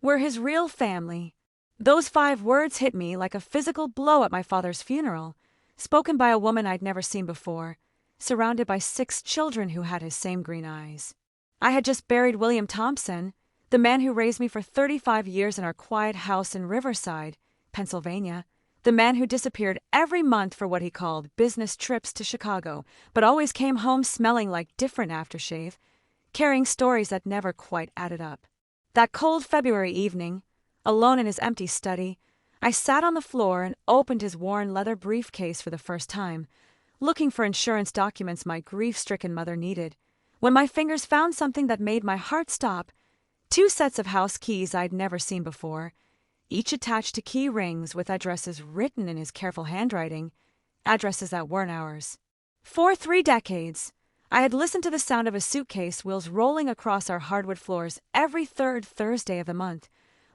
We're his real family. Those 5 words hit me like a physical blow at my father's funeral, spoken by a woman I'd never seen before, surrounded by 6 children who had his same green eyes. I had just buried William Thompson, the man who raised me for 35 years in our quiet house in Riverside, Pennsylvania, the man who disappeared every month for what he called business trips to Chicago, but always came home smelling like different aftershave, carrying stories that never quite added up. That cold February evening, alone in his empty study, I sat on the floor and opened his worn leather briefcase for the first time, looking for insurance documents my grief-stricken mother needed, when my fingers found something that made my heart stop: 2 sets of house keys I'd never seen before, each attached to key rings with addresses written in his careful handwriting, addresses that weren't ours. For 3 decades, I had listened to the sound of his suitcase wheels rolling across our hardwood floors every 3rd Thursday of the month,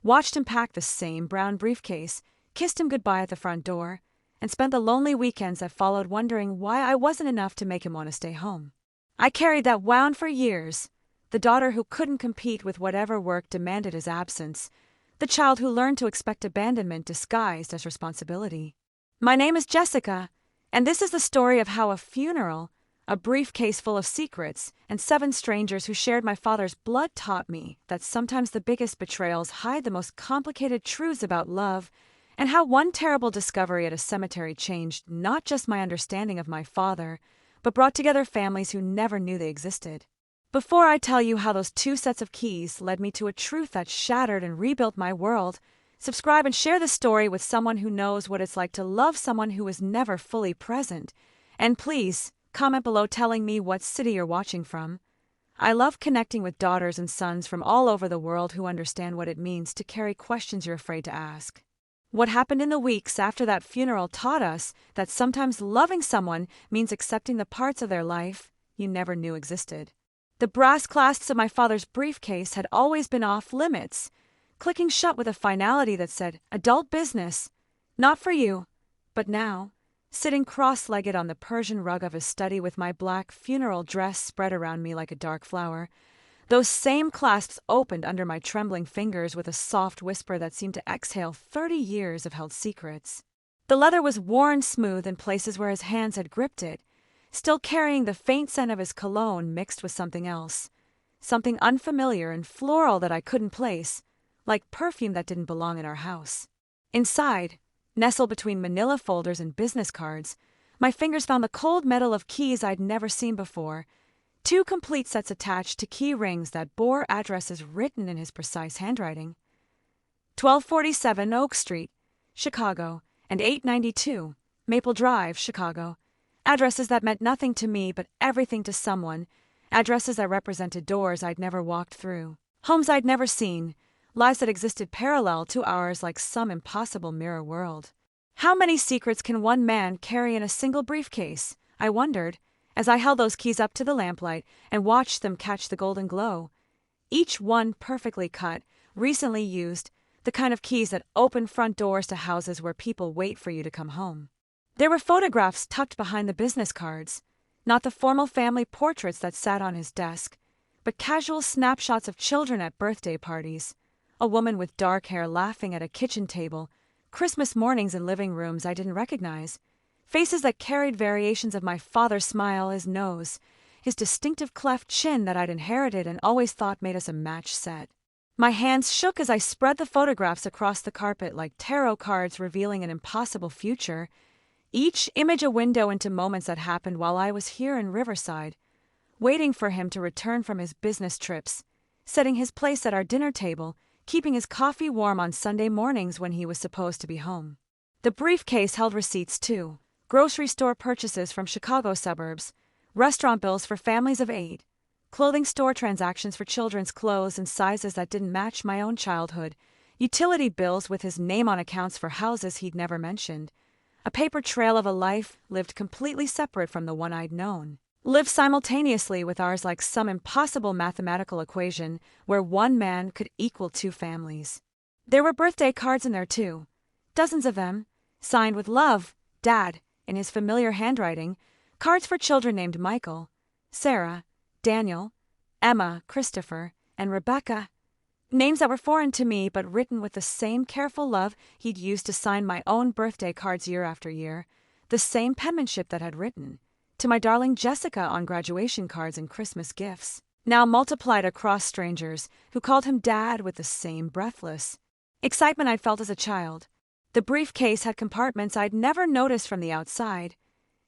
watched him pack the same brown briefcase, kissed him goodbye at the front door, and spent the lonely weekends that followed wondering why I wasn't enough to make him want to stay home. I carried that wound for years, the daughter who couldn't compete with whatever work demanded his absence, the child who learned to expect abandonment disguised as responsibility. My name is Jessica, and this is the story of how a funeral, a briefcase full of secrets, and 7 strangers who shared my father's blood taught me that sometimes the biggest betrayals hide the most complicated truths about love, and how one terrible discovery at a cemetery changed not just my understanding of my father, but brought together families who never knew they existed. Before I tell you how those 2 sets of keys led me to a truth that shattered and rebuilt my world, subscribe and share this story with someone who knows what it's like to love someone who is never fully present. And please, comment below telling me what city you're watching from. I love connecting with daughters and sons from all over the world who understand what it means to carry questions you're afraid to ask. What happened in the weeks after that funeral taught us that sometimes loving someone means accepting the parts of their life you never knew existed. The brass clasps of my father's briefcase had always been off limits, clicking shut with a finality that said, "Adult business. Not for you." But now, sitting cross-legged on the Persian rug of his study with my black funeral dress spread around me like a dark flower, those same clasps opened under my trembling fingers with a soft whisper that seemed to exhale 30 years of held secrets. The leather was worn smooth in places where his hands had gripped it, still carrying the faint scent of his cologne mixed with something else, something unfamiliar and floral that I couldn't place, like perfume that didn't belong in our house. Inside, nestled between manila folders and business cards, my fingers found the cold metal of keys I'd never seen before, 2 complete sets attached to key rings that bore addresses written in his precise handwriting. 1247 Oak Street, Chicago, and 892 Maple Drive, Chicago. Addresses that meant nothing to me but everything to someone, addresses that represented doors I'd never walked through, homes I'd never seen, lives that existed parallel to ours like some impossible mirror world. How many secrets can one man carry in a single briefcase? I wondered, as I held those keys up to the lamplight and watched them catch the golden glow. Each one perfectly cut, recently used, the kind of keys that open front doors to houses where people wait for you to come home. There were photographs tucked behind the business cards, not the formal family portraits that sat on his desk, but casual snapshots of children at birthday parties, a woman with dark hair laughing at a kitchen table, Christmas mornings in living rooms I didn't recognize, faces that carried variations of my father's smile, his nose, his distinctive cleft chin that I'd inherited and always thought made us a match set. My hands shook as I spread the photographs across the carpet like tarot cards revealing an impossible future, each image a window into moments that happened while I was here in Riverside, waiting for him to return from his business trips, setting his place at our dinner table, keeping his coffee warm on Sunday mornings when he was supposed to be home. The briefcase held receipts too, grocery store purchases from Chicago suburbs, restaurant bills for families of 8, clothing store transactions for children's clothes in sizes that didn't match my own childhood, utility bills with his name on accounts for houses he'd never mentioned, a paper trail of a life lived completely separate from the one I'd known, lived simultaneously with ours like some impossible mathematical equation where one man could equal 2 families. There were birthday cards in there too, dozens of them, signed with "Love, Dad," in his familiar handwriting, cards for children named Michael, Sarah, Daniel, Emma, Christopher, and Rebecca. Names that were foreign to me but written with the same careful love he'd used to sign my own birthday cards year after year, the same penmanship that had written, to my darling Jessica on graduation cards and Christmas gifts, now multiplied across strangers who called him Dad with the same breathless excitement I'd felt as a child. The briefcase had compartments I'd never noticed from the outside,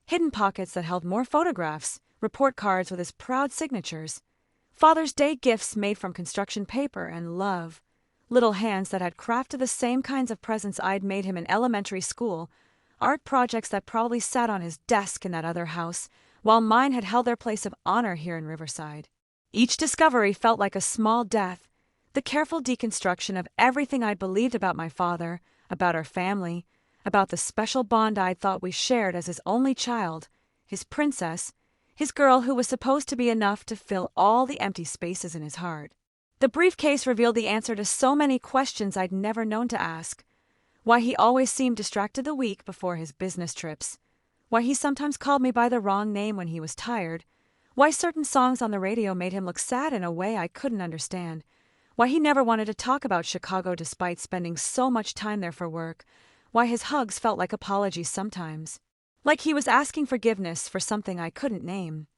hidden pockets that held more photographs, report cards with his proud signatures, Father's Day gifts made from construction paper and love, little hands that had crafted the same kinds of presents I'd made him in elementary school, art projects that probably sat on his desk in that other house, while mine had held their place of honor here in Riverside. Each discovery felt like a small death, the careful deconstruction of everything I'd believed about my father, about our family, about the special bond I'd thought we shared as his only child, his princess, his girl who was supposed to be enough to fill all the empty spaces in his heart. The briefcase revealed the answer to so many questions I'd never known to ask. Why he always seemed distracted the week before his business trips. Why he sometimes called me by the wrong name when he was tired. Why certain songs on the radio made him look sad in a way I couldn't understand. Why he never wanted to talk about Chicago despite spending so much time there for work. Why his hugs felt like apologies sometimes. Like he was asking forgiveness for something I couldn't name.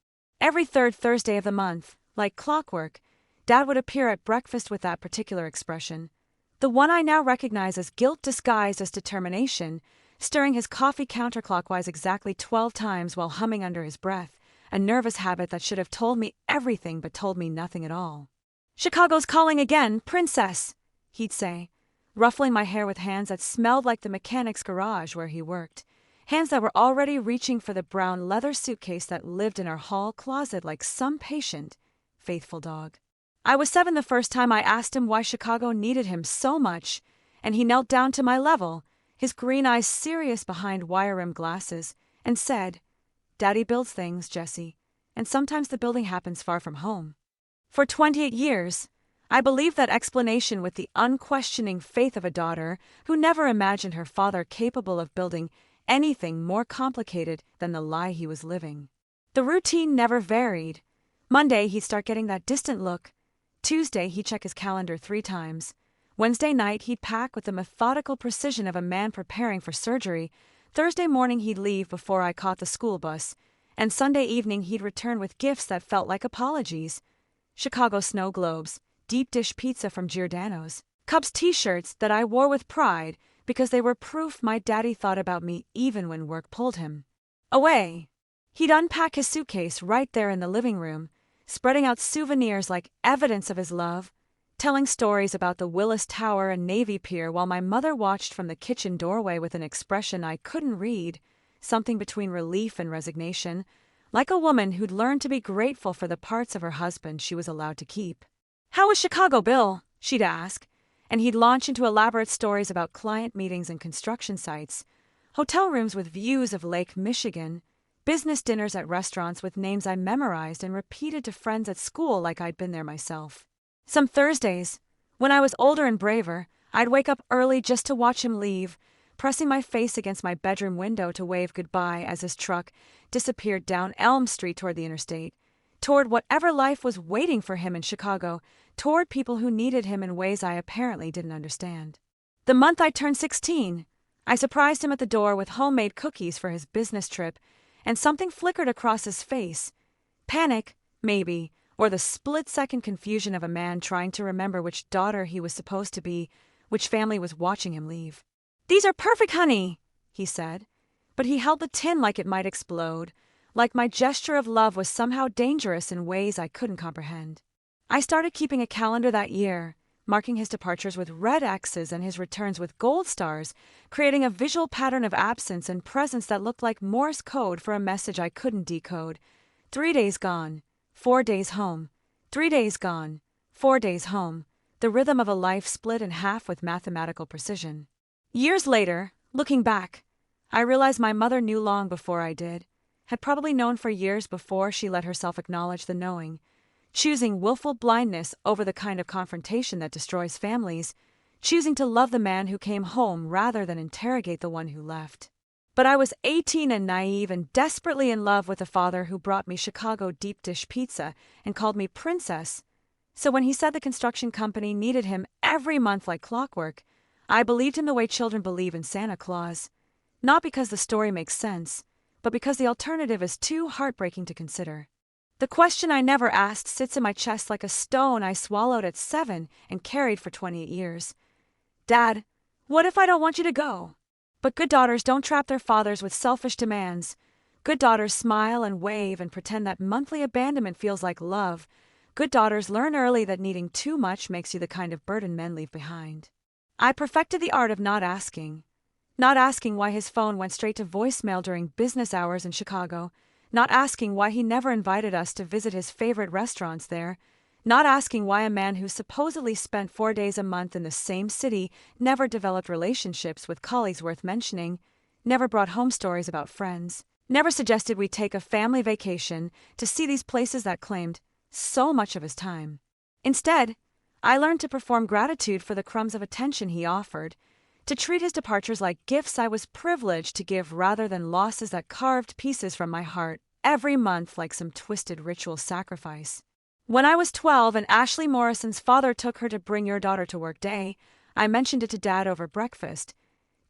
Every third Thursday of the month, like clockwork, Dad would appear at breakfast with that particular expression. The one I now recognize as guilt disguised as determination, stirring his coffee counterclockwise exactly 12 times while humming under his breath, a nervous habit that should have told me everything but told me nothing at all. "Chicago's calling again, Princess," he'd say, ruffling my hair with hands that smelled like the mechanic's garage where he worked, hands that were already reaching for the brown leather suitcase that lived in our hall closet like some patient, faithful dog. I was 7 the first time I asked him why Chicago needed him so much, and he knelt down to my level, his green eyes serious behind wire-rimmed glasses, and said, "Daddy builds things, Jessie, and sometimes the building happens far from home." For 28 years, I believed that explanation with the unquestioning faith of a daughter who never imagined her father capable of building anything more complicated than the lie he was living. The routine never varied. Monday, he'd start getting that distant look. Tuesday, he'd check his calendar 3 times. Wednesday night, he'd pack with the methodical precision of a man preparing for surgery. Thursday morning, he'd leave before I caught the school bus. And Sunday evening, he'd return with gifts that felt like apologies. Chicago snow globes, deep dish pizza from Giordano's, Cubs t-shirts that I wore with pride because they were proof my daddy thought about me even when work pulled him away. He'd unpack his suitcase right there in the living room, spreading out souvenirs like evidence of his love, telling stories about the Willis Tower and Navy Pier while my mother watched from the kitchen doorway with an expression I couldn't read, something between relief and resignation, like a woman who'd learned to be grateful for the parts of her husband she was allowed to keep. "How was Chicago, Bill?" she'd ask, and he'd launch into elaborate stories about client meetings and construction sites, hotel rooms with views of Lake Michigan, business dinners at restaurants with names I memorized and repeated to friends at school like I'd been there myself. Some Thursdays, when I was older and braver, I'd wake up early just to watch him leave, pressing my face against my bedroom window to wave goodbye as his truck disappeared down Elm Street toward the interstate, toward whatever life was waiting for him in Chicago, toward people who needed him in ways I apparently didn't understand. The month I turned 16, I surprised him at the door with homemade cookies for his business trip, and something flickered across his face. Panic, maybe, or the split-second confusion of a man trying to remember which daughter he was supposed to be, which family was watching him leave. "These are perfect, honey," he said, but he held the tin like it might explode, like my gesture of love was somehow dangerous in ways I couldn't comprehend. I started keeping a calendar that year, marking his departures with red X's and his returns with gold stars, creating a visual pattern of absence and presence that looked like Morse code for a message I couldn't decode. 3 days gone, 4 days home, 3 days gone, 4 days home, the rhythm of a life split in half with mathematical precision. Years later, looking back, I realized my mother knew long before I did, had probably known for years before she let herself acknowledge the knowing, choosing willful blindness over the kind of confrontation that destroys families, choosing to love the man who came home rather than interrogate the one who left. But I was 18 and naive and desperately in love with the father who brought me Chicago deep dish pizza and called me Princess, So when he said the construction company needed him every month like clockwork, I believed him the way children believe in Santa Claus. Not because the story makes sense, but because the alternative is too heartbreaking to consider. The question I never asked sits in my chest like a stone I swallowed at 7 and carried for 28 years. Dad, what if I don't want you to go? But good daughters don't trap their fathers with selfish demands. Good daughters smile and wave and pretend that monthly abandonment feels like love. Good daughters learn early that needing too much makes you the kind of burden men leave behind. I perfected the art of not asking. Not asking why his phone went straight to voicemail during business hours in Chicago. Not asking why he never invited us to visit his favorite restaurants there. Not asking why a man who supposedly spent 4 days a month in the same city never developed relationships with colleagues worth mentioning, never brought home stories about friends, never suggested we take a family vacation to see these places that claimed so much of his time. Instead, I learned to perform gratitude for the crumbs of attention he offered, to treat his departures like gifts I was privileged to give rather than losses that carved pieces from my heart every month like some twisted ritual sacrifice. When I was 12 and Ashley Morrison's father took her to Bring Your Daughter to Work Day, I mentioned it to Dad over breakfast,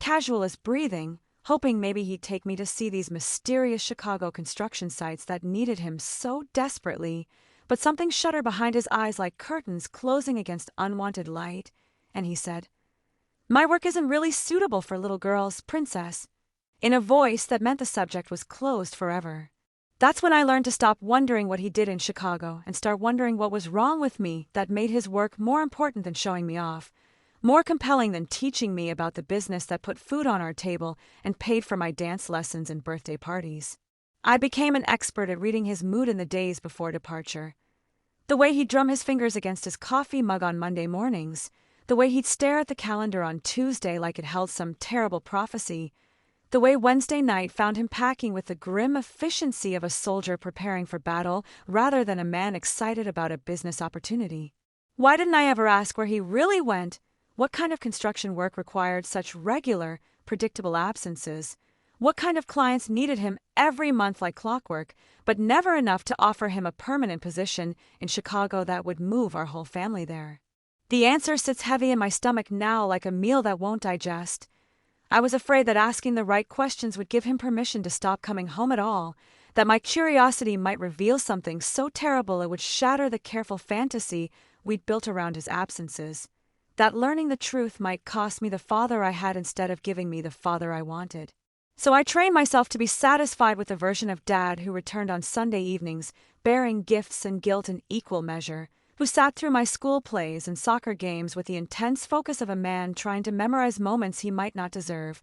casual as breathing, hoping maybe he'd take me to see these mysterious Chicago construction sites that needed him so desperately, but something shuddered behind his eyes like curtains closing against unwanted light, and he said, "My work isn't really suitable for little girls, Princess," in a voice that meant the subject was closed forever. That's when I learned to stop wondering what he did in Chicago and start wondering what was wrong with me that made his work more important than showing me off, more compelling than teaching me about the business that put food on our table and paid for my dance lessons and birthday parties. I became an expert at reading his mood in the days before departure. The way he'd drum his fingers against his coffee mug on Monday mornings, the way he'd stare at the calendar on Tuesday like it held some terrible prophecy, the way Wednesday night found him packing with the grim efficiency of a soldier preparing for battle rather than a man excited about a business opportunity. Why didn't I ever ask where he really went, what kind of construction work required such regular, predictable absences, what kind of clients needed him every month like clockwork, but never enough to offer him a permanent position in Chicago that would move our whole family there? The answer sits heavy in my stomach now like a meal that won't digest. I was afraid that asking the right questions would give him permission to stop coming home at all, that my curiosity might reveal something so terrible it would shatter the careful fantasy we'd built around his absences, that learning the truth might cost me the father I had instead of giving me the father I wanted. So I trained myself to be satisfied with the version of Dad who returned on Sunday evenings, bearing gifts and guilt in equal measure, who sat through my school plays and soccer games with the intense focus of a man trying to memorize moments he might not deserve,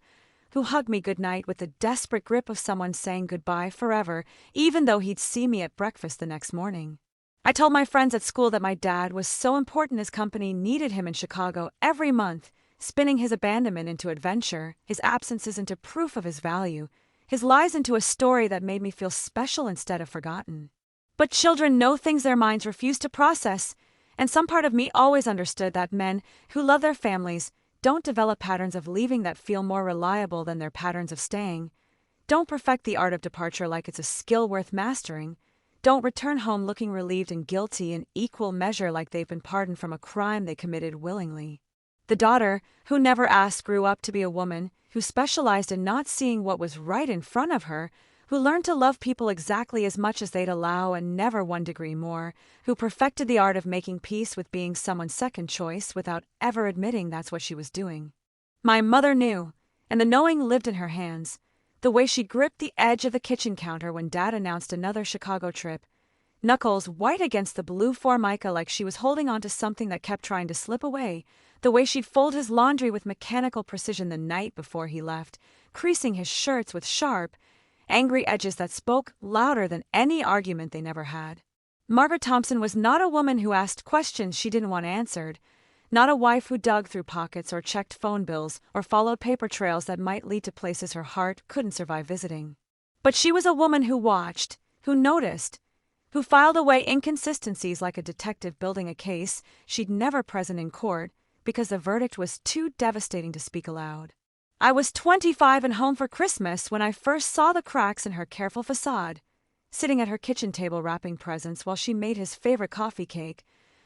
who hugged me goodnight with the desperate grip of someone saying goodbye forever, even though he'd see me at breakfast the next morning. I told my friends at school that my dad was so important his company needed him in Chicago every month, spinning his abandonment into adventure, his absences into proof of his value, his lies into a story that made me feel special instead of forgotten. But children know things their minds refuse to process, and some part of me always understood that men who love their families don't develop patterns of leaving that feel more reliable than their patterns of staying, don't perfect the art of departure like it's a skill worth mastering, don't return home looking relieved and guilty in equal measure like they've been pardoned from a crime they committed willingly. The daughter, who never asked, grew up to be a woman who specialized in not seeing what was right in front of her, who learned to love people exactly as much as they'd allow and never 1 degree more, who perfected the art of making peace with being someone's second choice without ever admitting that's what she was doing. My mother knew, and the knowing lived in her hands, the way she gripped the edge of the kitchen counter when Dad announced another Chicago trip, knuckles white against the blue Formica like she was holding on to something that kept trying to slip away, the way she'd fold his laundry with mechanical precision the night before he left, creasing his shirts with sharp, angry edges that spoke louder than any argument they never had. Margaret Thompson was not a woman who asked questions she didn't want answered, not a wife who dug through pockets or checked phone bills or followed paper trails that might lead to places her heart couldn't survive visiting. But she was a woman who watched, who noticed, who filed away inconsistencies like a detective building a case she'd never present in court because the verdict was too devastating to speak aloud. I was 25 and home for Christmas when I first saw the cracks in her careful facade, sitting at her kitchen table wrapping presents while she made his favorite coffee cake,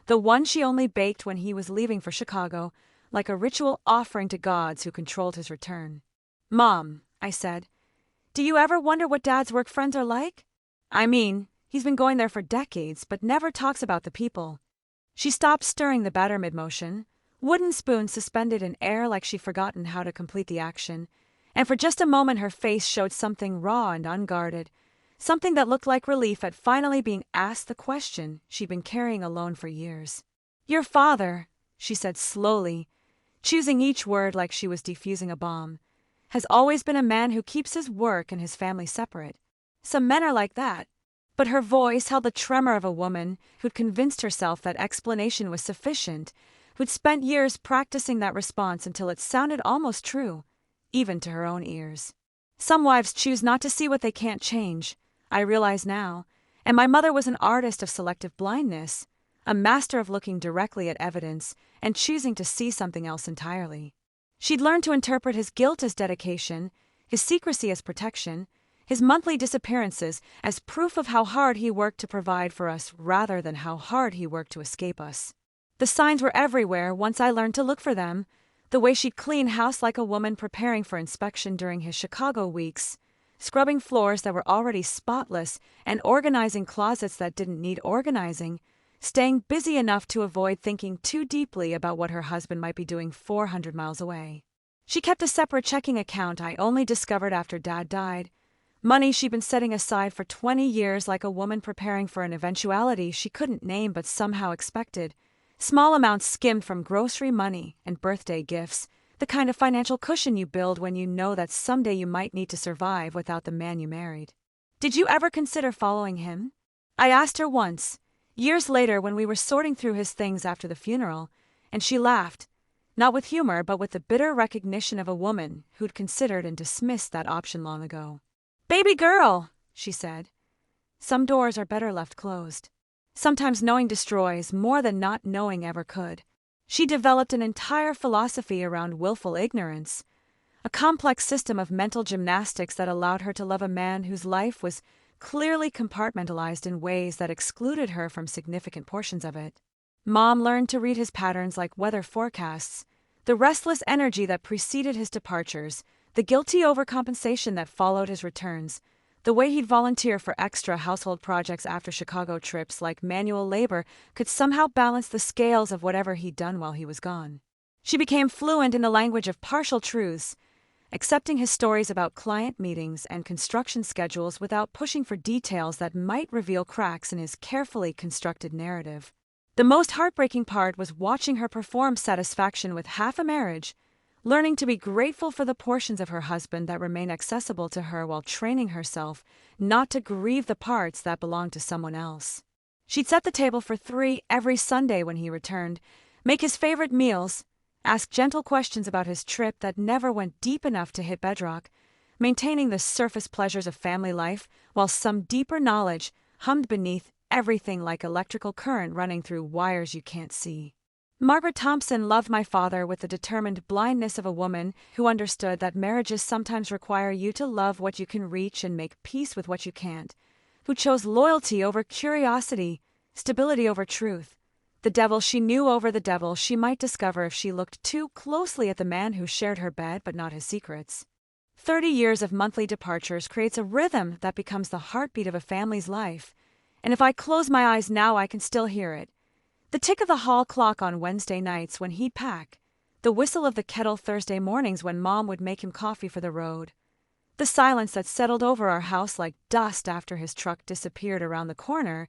the one she only baked when he was leaving for Chicago, like a ritual offering to gods who controlled his return. "Mom," I said, "do you ever wonder what Dad's work friends are like? I mean, he's been going there for decades, but never talks about the people." She stopped stirring the batter mid-motion, wooden spoon suspended in air like she'd forgotten how to complete the action, and for just a moment her face showed something raw and unguarded, something that looked like relief at finally being asked the question she'd been carrying alone for years. "Your father," she said slowly, choosing each word like she was defusing a bomb, "has always been a man who keeps his work and his family separate. Some men are like that." But her voice held the tremor of a woman who'd convinced herself that explanation was sufficient, who'd spent years practicing that response until it sounded almost true, even to her own ears. Some wives choose not to see what they can't change, I realize now, and my mother was an artist of selective blindness, a master of looking directly at evidence and choosing to see something else entirely. She'd learned to interpret his guilt as dedication, his secrecy as protection, his monthly disappearances as proof of how hard he worked to provide for us rather than how hard he worked to escape us. The signs were everywhere once I learned to look for them, the way she'd clean house like a woman preparing for inspection during his Chicago weeks, scrubbing floors that were already spotless and organizing closets that didn't need organizing, staying busy enough to avoid thinking too deeply about what her husband might be doing 400 miles away. She kept a separate checking account I only discovered after Dad died, money she'd been setting aside for 20 years like a woman preparing for an eventuality she couldn't name but somehow expected, small amounts skimmed from grocery money and birthday gifts, the kind of financial cushion you build when you know that someday you might need to survive without the man you married. "Did you ever consider following him?" I asked her once, years later when we were sorting through his things after the funeral, and she laughed, not with humor but with the bitter recognition of a woman who'd considered and dismissed that option long ago. "Baby girl," she said, "some doors are better left closed. Sometimes knowing destroys more than not knowing ever could." She developed an entire philosophy around willful ignorance, a complex system of mental gymnastics that allowed her to love a man whose life was clearly compartmentalized in ways that excluded her from significant portions of it. Mom learned to read his patterns like weather forecasts, the restless energy that preceded his departures, the guilty overcompensation that followed his returns, the way he'd volunteer for extra household projects after Chicago trips like manual labor could somehow balance the scales of whatever he'd done while he was gone. She became fluent in the language of partial truths, accepting his stories about client meetings and construction schedules without pushing for details that might reveal cracks in his carefully constructed narrative. The most heartbreaking part was watching her perform satisfaction with half a marriage, learning to be grateful for the portions of her husband that remain accessible to her while training herself not to grieve the parts that belonged to someone else. She'd set the table for 3 every Sunday when he returned, make his favorite meals, ask gentle questions about his trip that never went deep enough to hit bedrock, maintaining the surface pleasures of family life while some deeper knowledge hummed beneath everything like electrical current running through wires you can't see. Margaret Thompson loved my father with the determined blindness of a woman who understood that marriages sometimes require you to love what you can reach and make peace with what you can't, who chose loyalty over curiosity, stability over truth, the devil she knew over the devil she might discover if she looked too closely at the man who shared her bed but not his secrets. 30 years of monthly departures creates a rhythm that becomes the heartbeat of a family's life, and if I close my eyes now I can still hear it. The tick of the hall clock on Wednesday nights when he'd pack, the whistle of the kettle Thursday mornings when Mom would make him coffee for the road, the silence that settled over our house like dust after his truck disappeared around the corner,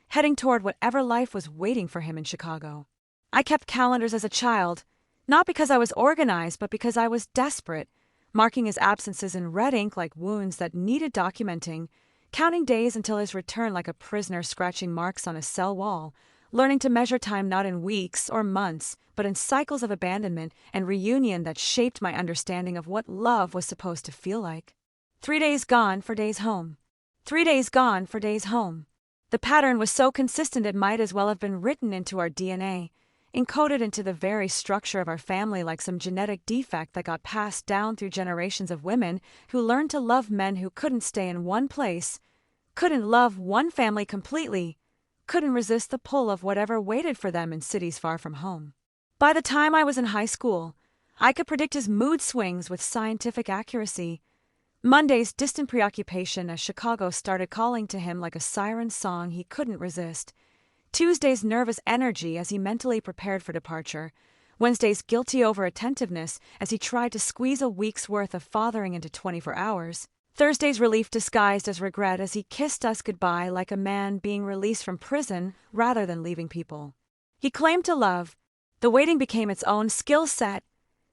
heading toward whatever life was waiting for him in Chicago. I kept calendars as a child, not because I was organized but because I was desperate, marking his absences in red ink like wounds that needed documenting, counting days until his return like a prisoner scratching marks on a cell wall, learning to measure time not in weeks or months, but in cycles of abandonment and reunion that shaped my understanding of what love was supposed to feel like. 3 days gone for days home. 3 days gone for days home. The pattern was so consistent it might as well have been written into our DNA, encoded into the very structure of our family like some genetic defect that got passed down through generations of women who learned to love men who couldn't stay in one place, couldn't love one family completely, couldn't resist the pull of whatever waited for them in cities far from home. By the time I was in high school, I could predict his mood swings with scientific accuracy. Monday's distant preoccupation as Chicago started calling to him like a siren song he couldn't resist. Tuesday's nervous energy as he mentally prepared for departure. Wednesday's guilty over-attentiveness as he tried to squeeze a week's worth of fathering into 24 hours. Thursday's relief disguised as regret as he kissed us goodbye like a man being released from prison rather than leaving people he claimed to love. The waiting became its own skill set,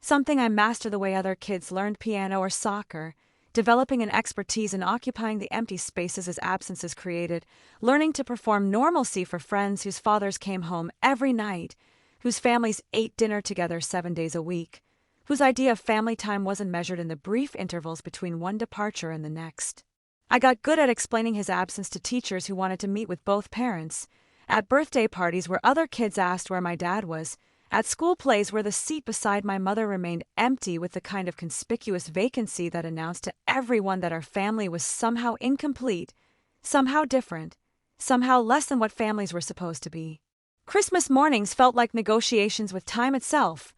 something I mastered the way other kids learned piano or soccer, developing an expertise in occupying the empty spaces his absences created, learning to perform normalcy for friends whose fathers came home every night, whose families ate dinner together 7 days a week, whose idea of family time wasn't measured in the brief intervals between one departure and the next. I got good at explaining his absence to teachers who wanted to meet with both parents, at birthday parties where other kids asked where my dad was, at school plays where the seat beside my mother remained empty with the kind of conspicuous vacancy that announced to everyone that our family was somehow incomplete, somehow different, somehow less than what families were supposed to be. Christmas mornings felt like negotiations with time itself,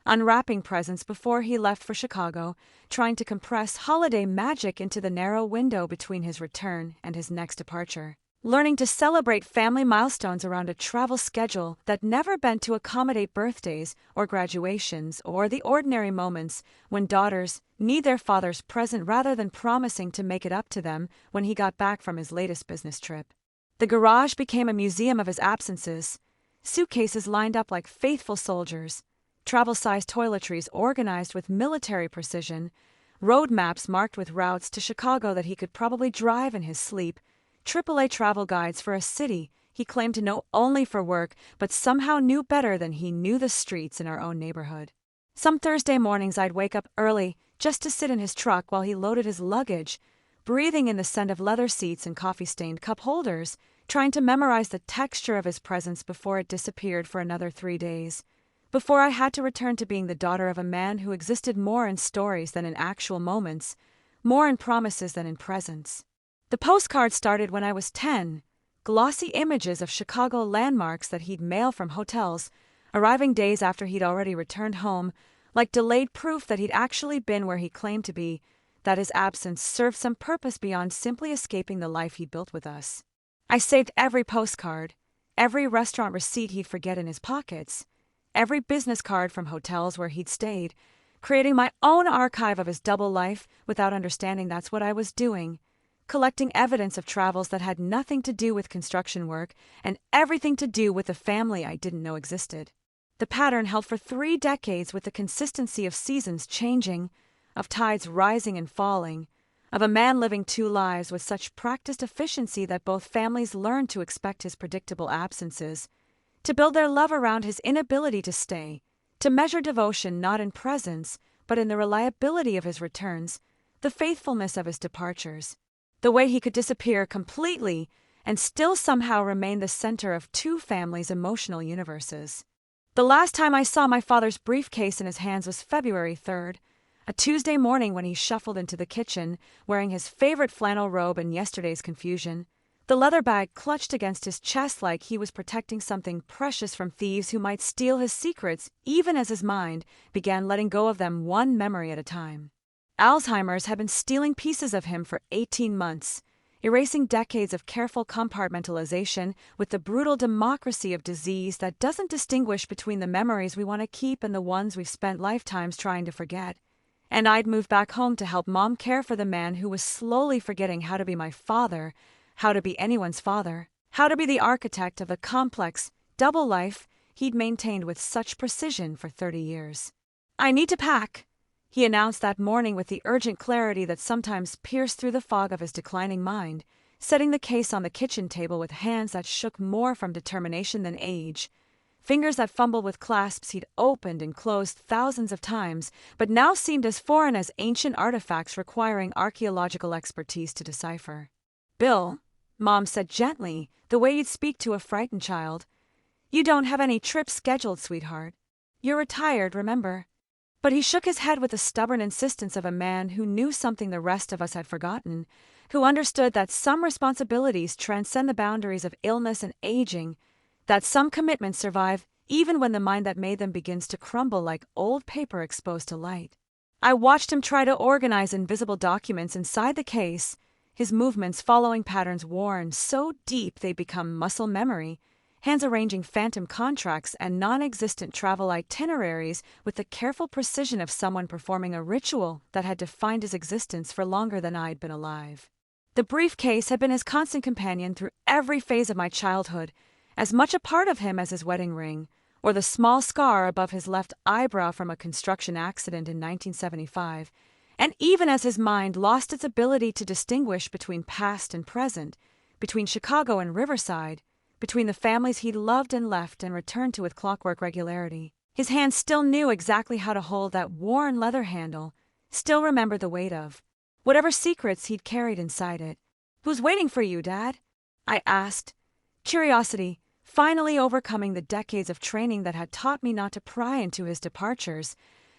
unwrapping presents before he left for Chicago, trying to compress holiday magic into the narrow window between his return and his next departure. Learning to celebrate family milestones around a travel schedule that never bent to accommodate birthdays or graduations or the ordinary moments when daughters need their father's present rather than promising to make it up to them when he got back from his latest business trip. The garage became a museum of his absences, suitcases lined up like faithful soldiers, travel-sized toiletries organized with military precision, road maps marked with routes to Chicago that he could probably drive in his sleep, AAA travel guides for a city he claimed to know only for work but somehow knew better than he knew the streets in our own neighborhood. Some Thursday mornings I'd wake up early just to sit in his truck while he loaded his luggage, breathing in the scent of leather seats and coffee-stained cup holders, trying to memorize the texture of his presence before it disappeared for another 3 days, before I had to return to being the daughter of a man who existed more in stories than in actual moments, more in promises than in presents. The postcard started when I was 10, glossy images of Chicago landmarks that he'd mail from hotels, arriving days after he'd already returned home, like delayed proof that he'd actually been where he claimed to be, that his absence served some purpose beyond simply escaping the life he'd built with us. I saved every postcard, every restaurant receipt he'd forget in his pockets, every business card from hotels where he'd stayed, creating my own archive of his double life without understanding that's what I was doing, collecting evidence of travels that had nothing to do with construction work and everything to do with the family I didn't know existed. The pattern held for 3 decades with the consistency of seasons changing, of tides rising and falling, of a man living 2 lives with such practiced efficiency that both families learned to expect his predictable absences, to build their love around his inability to stay, to measure devotion not in presence but in the reliability of his returns, the faithfulness of his departures. The way he could disappear completely and still somehow remain the center of 2 families' emotional universes. The last time I saw my father's briefcase in his hands was February 3rd, a Tuesday morning when he shuffled into the kitchen, wearing his favorite flannel robe in yesterday's confusion, the leather bag clutched against his chest like he was protecting something precious from thieves who might steal his secrets even as his mind began letting go of them one memory at a time. Alzheimer's had been stealing pieces of him for 18 months, erasing decades of careful compartmentalization with the brutal democracy of disease that doesn't distinguish between the memories we want to keep and the ones we've spent lifetimes trying to forget. And I'd moved back home to help Mom care for the man who was slowly forgetting how to be my father, how to be anyone's father, how to be the architect of the complex, double life he'd maintained with such precision for 30 years. "I need to pack," he announced that morning with the urgent clarity that sometimes pierced through the fog of his declining mind, setting the case on the kitchen table with hands that shook more from determination than age, fingers that fumbled with clasps he'd opened and closed thousands of times, but now seemed as foreign as ancient artifacts requiring archaeological expertise to decipher. "Bill," Mom said gently, the way you'd speak to a frightened child, "you don't have any trips scheduled, sweetheart. You're retired, remember?" But he shook his head with the stubborn insistence of a man who knew something the rest of us had forgotten, who understood that some responsibilities transcend the boundaries of illness and aging, that some commitments survive even when the mind that made them begins to crumble like old paper exposed to light. I watched him try to organize invisible documents inside the case, his movements following patterns worn so deep they become muscle memory, hands arranging phantom contracts and non-existent travel itineraries with the careful precision of someone performing a ritual that had defined his existence for longer than I'd been alive. The briefcase had been his constant companion through every phase of my childhood, as much a part of him as his wedding ring, or the small scar above his left eyebrow from a construction accident in 1975, and even as his mind lost its ability to distinguish between past and present, between Chicago and Riverside, between the families he'd loved and left and returned to with clockwork regularity. His hand still knew exactly how to hold that worn leather handle, still remembered the weight of whatever secrets he'd carried inside it. "Who's waiting for you, Dad?" I asked, curiosity finally overcoming the decades of training that had taught me not to pry into his departures,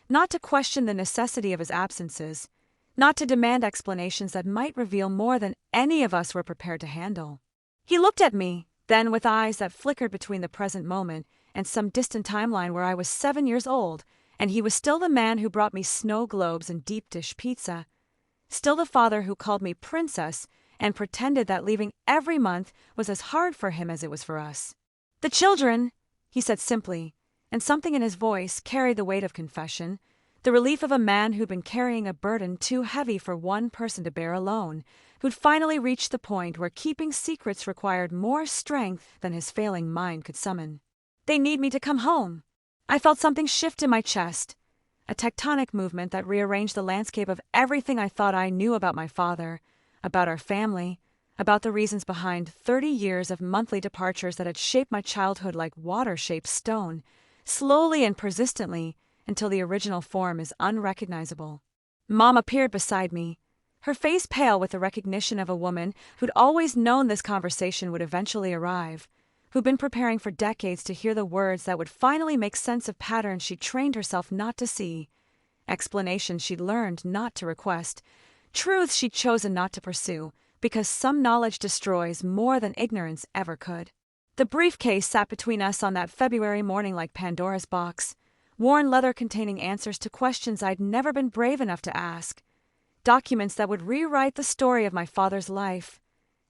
not to question the necessity of his absences, not to demand explanations that might reveal more than any of us were prepared to handle. He looked at me, then with eyes that flickered between the present moment and some distant timeline where I was 7 years old, and he was still the man who brought me snow globes and deep dish pizza, still the father who called me princess and pretended that leaving every month was as hard for him as it was for us. "The children," he said simply, and something in his voice carried the weight of confession, the relief of a man who'd been carrying a burden too heavy for one person to bear alone, who'd finally reached the point where keeping secrets required more strength than his failing mind could summon. "They need me to come home." I felt something shift in my chest, a tectonic movement that rearranged the landscape of everything I thought I knew about my father, about our family, about the reasons behind 30 years of monthly departures that had shaped my childhood like water-shaped stone, slowly and persistently until the original form is unrecognizable. Mom appeared beside me, her face pale with the recognition of a woman who'd always known this conversation would eventually arrive, who'd been preparing for decades to hear the words that would finally make sense of patterns she'd trained herself not to see, explanations she'd learned not to request, truths she'd chosen not to pursue, because some knowledge destroys more than ignorance ever could. The briefcase sat between us on that February morning like Pandora's box, worn leather containing answers to questions I'd never been brave enough to ask, documents that would rewrite the story of my father's life,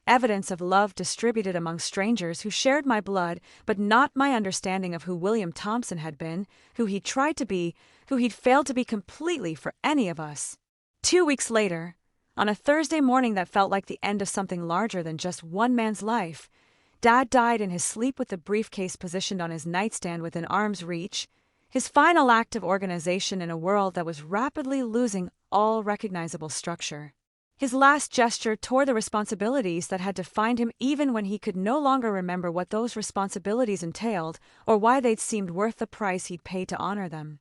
evidence of love distributed among strangers who shared my blood but not my understanding of who William Thompson had been, who he'd tried to be, who he'd failed to be completely for any of us. 2 weeks later, on a Thursday morning that felt like the end of something larger than just one man's life, Dad died in his sleep with the briefcase positioned on his nightstand within arm's reach, his final act of organization in a world that was rapidly losing all recognizable structure. His last gesture toward the responsibilities that had defined him even when he could no longer remember what those responsibilities entailed or why they'd seemed worth the price he'd paid to honor them.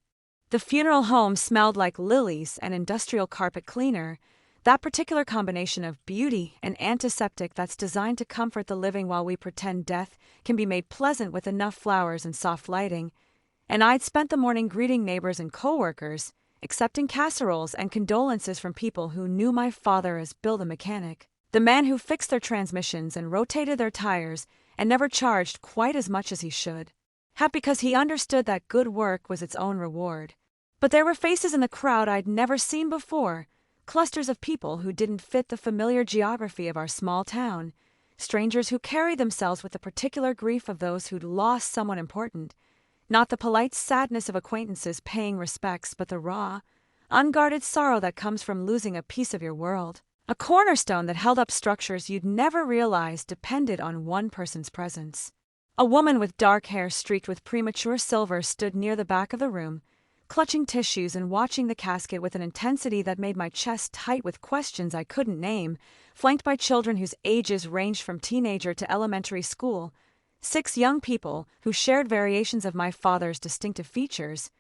The funeral home smelled like lilies and industrial carpet cleaner, that particular combination of beauty and antiseptic that's designed to comfort the living while we pretend death can be made pleasant with enough flowers and soft lighting, and I'd spent the morning greeting neighbors and coworkers, accepting casseroles and condolences from people who knew my father as Bill the mechanic, the man who fixed their transmissions and rotated their tires and never charged quite as much as he should, because he understood that good work was its own reward. But there were faces in the crowd I'd never seen before, clusters of people who didn't fit the familiar geography of our small town, strangers who carried themselves with the particular grief of those who'd lost someone important, not the polite sadness of acquaintances paying respects, but the raw, unguarded sorrow that comes from losing a piece of your world, a cornerstone that held up structures you'd never realized depended on one person's presence. A woman with dark hair streaked with premature silver stood near the back of the room, clutching tissues and watching the casket with an intensity that made my chest tight with questions I couldn't name, flanked by children whose ages ranged from teenager to elementary school, 6 young people who shared variations of my father's distinctive features,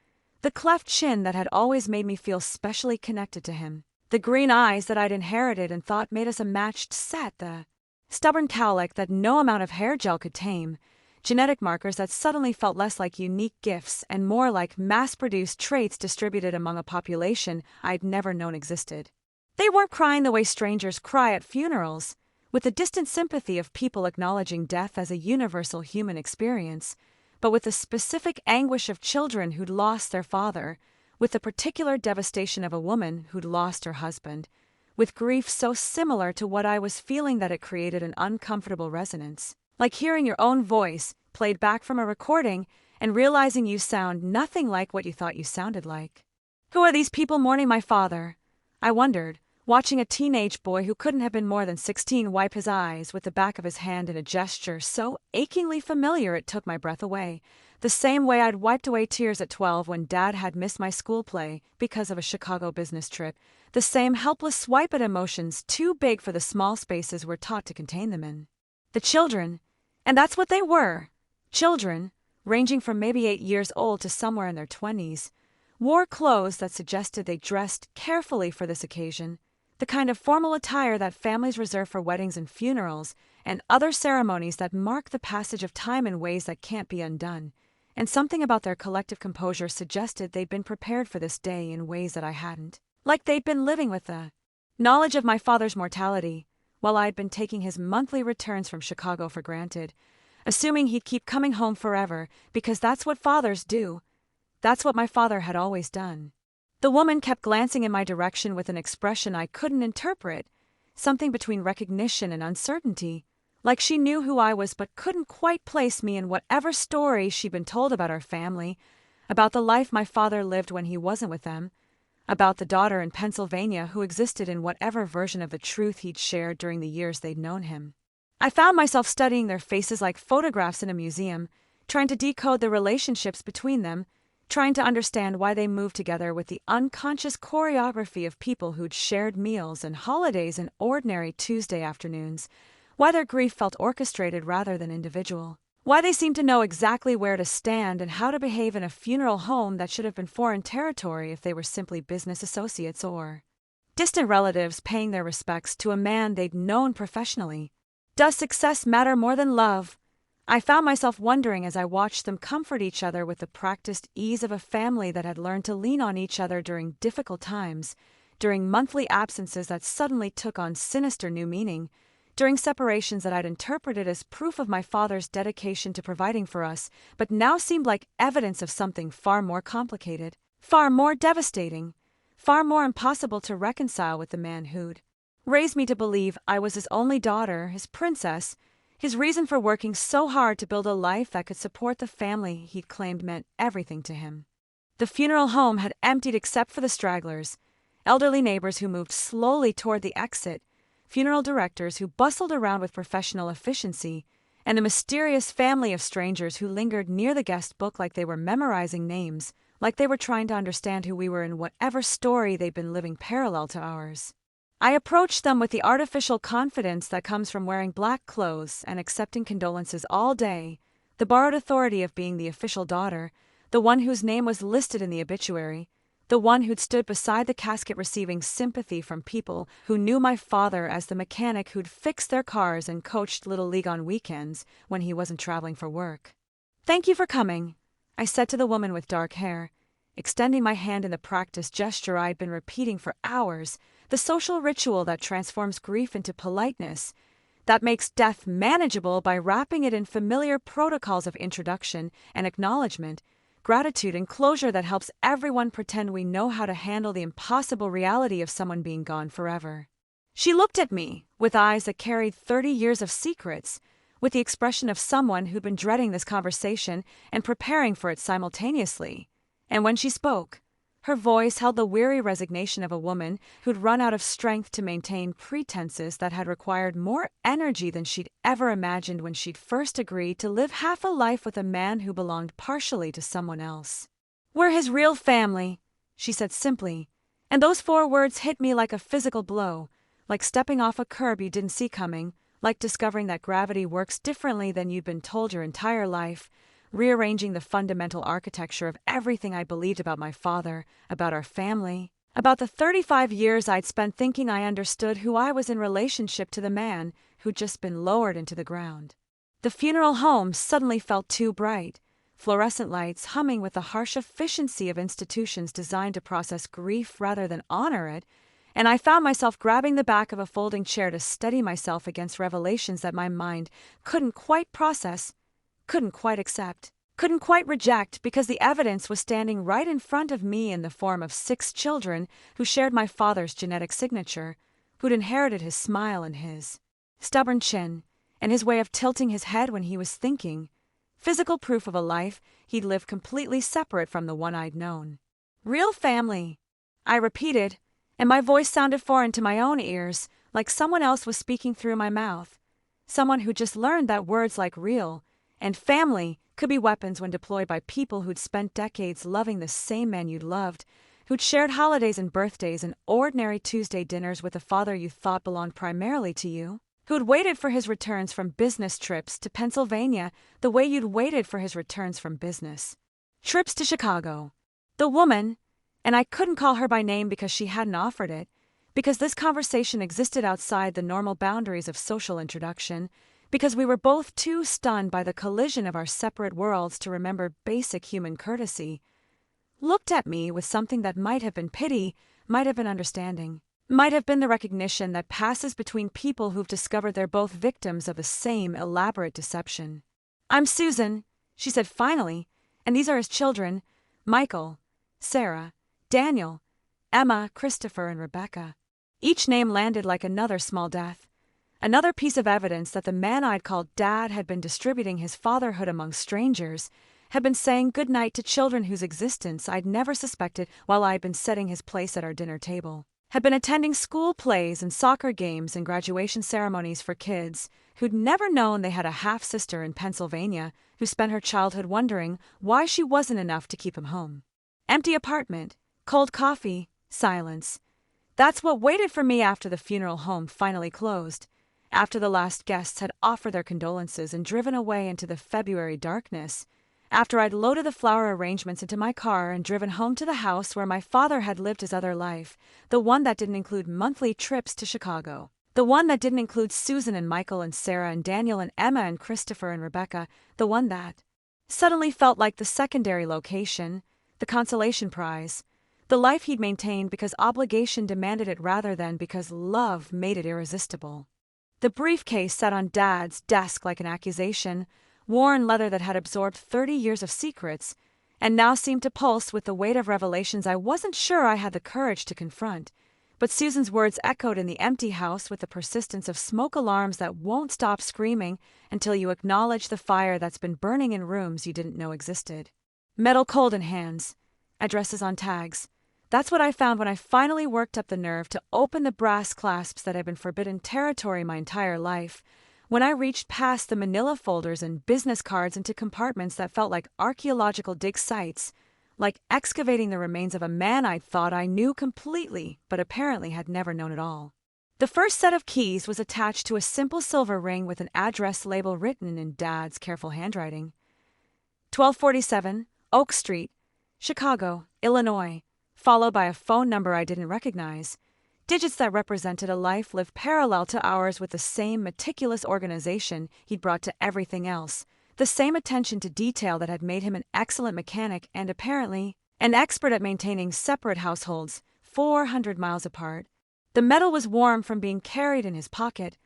the cleft chin that had always made me feel specially connected to him, the green eyes that I'd inherited and thought made us a matched set, the stubborn cowlick that no amount of hair gel could tame, genetic markers that suddenly felt less like unique gifts and more like mass-produced traits distributed among a population I'd never known existed. They weren't crying the way strangers cry at funerals, with the distant sympathy of people acknowledging death as a universal human experience, but with the specific anguish of children who'd lost their father, with the particular devastation of a woman who'd lost her husband, with grief so similar to what I was feeling that it created an uncomfortable resonance, like hearing your own voice played back from a recording and realizing you sound nothing like what you thought you sounded like. Who are these people mourning my father? I wondered, watching a teenage boy who couldn't have been more than 16 wipe his eyes with the back of his hand in a gesture so achingly familiar it took my breath away, the same way I'd wiped away tears at 12 when Dad had missed my school play because of a Chicago business trip, the same helpless swipe at emotions too big for the small spaces we're taught to contain them in. The children, and that's what they were, children, ranging from maybe 8 years old to somewhere in their 20s, wore clothes that suggested they dressed carefully for this occasion, the kind of formal attire that families reserve for weddings and funerals and other ceremonies that mark the passage of time in ways that can't be undone, and something about their collective composure suggested they'd been prepared for this day in ways that I hadn't, like they'd been living with the knowledge of my father's mortality, while I'd been taking his monthly returns from Chicago for granted, assuming he'd keep coming home forever because that's what fathers do. That's what my father had always done. The woman kept glancing in my direction with an expression I couldn't interpret, something between recognition and uncertainty, like she knew who I was but couldn't quite place me in whatever story she'd been told about our family, about the life my father lived when he wasn't with them, about the daughter in Pennsylvania who existed in whatever version of the truth he'd shared during the years they'd known him. I found myself studying their faces like photographs in a museum, trying to decode the relationships between them, trying to understand why they moved together with the unconscious choreography of people who'd shared meals and holidays and ordinary Tuesday afternoons, why their grief felt orchestrated rather than individual, why they seemed to know exactly where to stand and how to behave in a funeral home that should have been foreign territory if they were simply business associates or distant relatives paying their respects to a man they'd known professionally. Does success matter more than love? I found myself wondering as I watched them comfort each other with the practiced ease of a family that had learned to lean on each other during difficult times, during monthly absences that suddenly took on sinister new meaning, during separations that I'd interpreted as proof of my father's dedication to providing for us, but now seemed like evidence of something far more complicated, far more devastating, far more impossible to reconcile with the man who'd raised me to believe I was his only daughter, his princess, his reason for working so hard to build a life that could support the family he'd claimed meant everything to him. The funeral home had emptied except for the stragglers, elderly neighbors who moved slowly toward the exit, funeral directors who bustled around with professional efficiency, and the mysterious family of strangers who lingered near the guest book like they were memorizing names, like they were trying to understand who we were in whatever story they'd been living parallel to ours. I approached them with the artificial confidence that comes from wearing black clothes and accepting condolences all day, the borrowed authority of being the official daughter, the one whose name was listed in the obituary, the one who'd stood beside the casket receiving sympathy from people who knew my father as the mechanic who'd fixed their cars and coached Little League on weekends when he wasn't traveling for work. "Thank you for coming," I said to the woman with dark hair, extending my hand in the practiced gesture I'd been repeating for hours, the social ritual that transforms grief into politeness, that makes death manageable by wrapping it in familiar protocols of introduction and acknowledgement, gratitude and closure that helps everyone pretend we know how to handle the impossible reality of someone being gone forever. She looked at me with eyes that carried 30 years of secrets, with the expression of someone who'd been dreading this conversation and preparing for it simultaneously. And when she spoke, her voice held the weary resignation of a woman who'd run out of strength to maintain pretenses that had required more energy than she'd ever imagined when she'd first agreed to live half a life with a man who belonged partially to someone else. "We're his real family," she said simply, and those 4 words hit me like a physical blow, like stepping off a curb you didn't see coming, like discovering that gravity works differently than you'd been told your entire life, rearranging the fundamental architecture of everything I believed about my father, about our family, about the 35 years I'd spent thinking I understood who I was in relationship to the man who'd just been lowered into the ground. The funeral home suddenly felt too bright, fluorescent lights humming with the harsh efficiency of institutions designed to process grief rather than honor it, and I found myself grabbing the back of a folding chair to steady myself against revelations that my mind couldn't quite process, couldn't quite accept, couldn't quite reject, because the evidence was standing right in front of me in the form of 6 children who shared my father's genetic signature, who'd inherited his smile and his stubborn chin, and his way of tilting his head when he was thinking, physical proof of a life he'd lived completely separate from the one I'd known. Real family, I repeated, and my voice sounded foreign to my own ears, like someone else was speaking through my mouth. Someone who just learned that words like real and family could be weapons when deployed by people who'd spent decades loving the same man you'd loved, who'd shared holidays and birthdays and ordinary Tuesday dinners with a father you thought belonged primarily to you, who'd waited for his returns from business trips to Pennsylvania the way you'd waited for his returns from business trips to Chicago. The woman, and I couldn't call her by name because she hadn't offered it, because this conversation existed outside the normal boundaries of social introduction, because we were both too stunned by the collision of our separate worlds to remember basic human courtesy, looked at me with something that might have been pity, might have been understanding, might have been the recognition that passes between people who've discovered they're both victims of the same elaborate deception. "I'm Susan," she said finally, "and these are his children, Michael, Sarah, Daniel, Emma, Christopher, and Rebecca." Each name landed like another small death. Another piece of evidence that the man I'd called Dad had been distributing his fatherhood among strangers, had been saying goodnight to children whose existence I'd never suspected while I'd been setting his place at our dinner table, had been attending school plays and soccer games and graduation ceremonies for kids who'd never known they had a half-sister in Pennsylvania who spent her childhood wondering why she wasn't enough to keep him home. Empty apartment, cold coffee, silence. That's what waited for me after the funeral home finally closed, after the last guests had offered their condolences and driven away into the February darkness, after I'd loaded the flower arrangements into my car and driven home to the house where my father had lived his other life, the one that didn't include monthly trips to Chicago, the one that didn't include Susan and Michael and Sarah and Daniel and Emma and Christopher and Rebecca, the one that suddenly felt like the secondary location, the consolation prize, the life he'd maintained because obligation demanded it rather than because love made it irresistible. The briefcase sat on Dad's desk like an accusation, worn leather that had absorbed 30 years of secrets, and now seemed to pulse with the weight of revelations I wasn't sure I had the courage to confront. But Susan's words echoed in the empty house with the persistence of smoke alarms that won't stop screaming until you acknowledge the fire that's been burning in rooms you didn't know existed. Metal cold in hands, addresses on tags. That's what I found when I finally worked up the nerve to open the brass clasps that had been forbidden territory my entire life, when I reached past the manila folders and business cards into compartments that felt like archaeological dig sites, like excavating the remains of a man I'd thought I knew completely but apparently had never known at all. The first set of keys was attached to a simple silver ring with an address label written in Dad's careful handwriting. 1247 Oak Street, Chicago, Illinois, followed by a phone number I didn't recognize, digits that represented a life lived parallel to ours with the same meticulous organization he'd brought to everything else, the same attention to detail that had made him an excellent mechanic and apparently an expert at maintaining separate households 400 miles apart. The metal was warm from being carried in his pocket,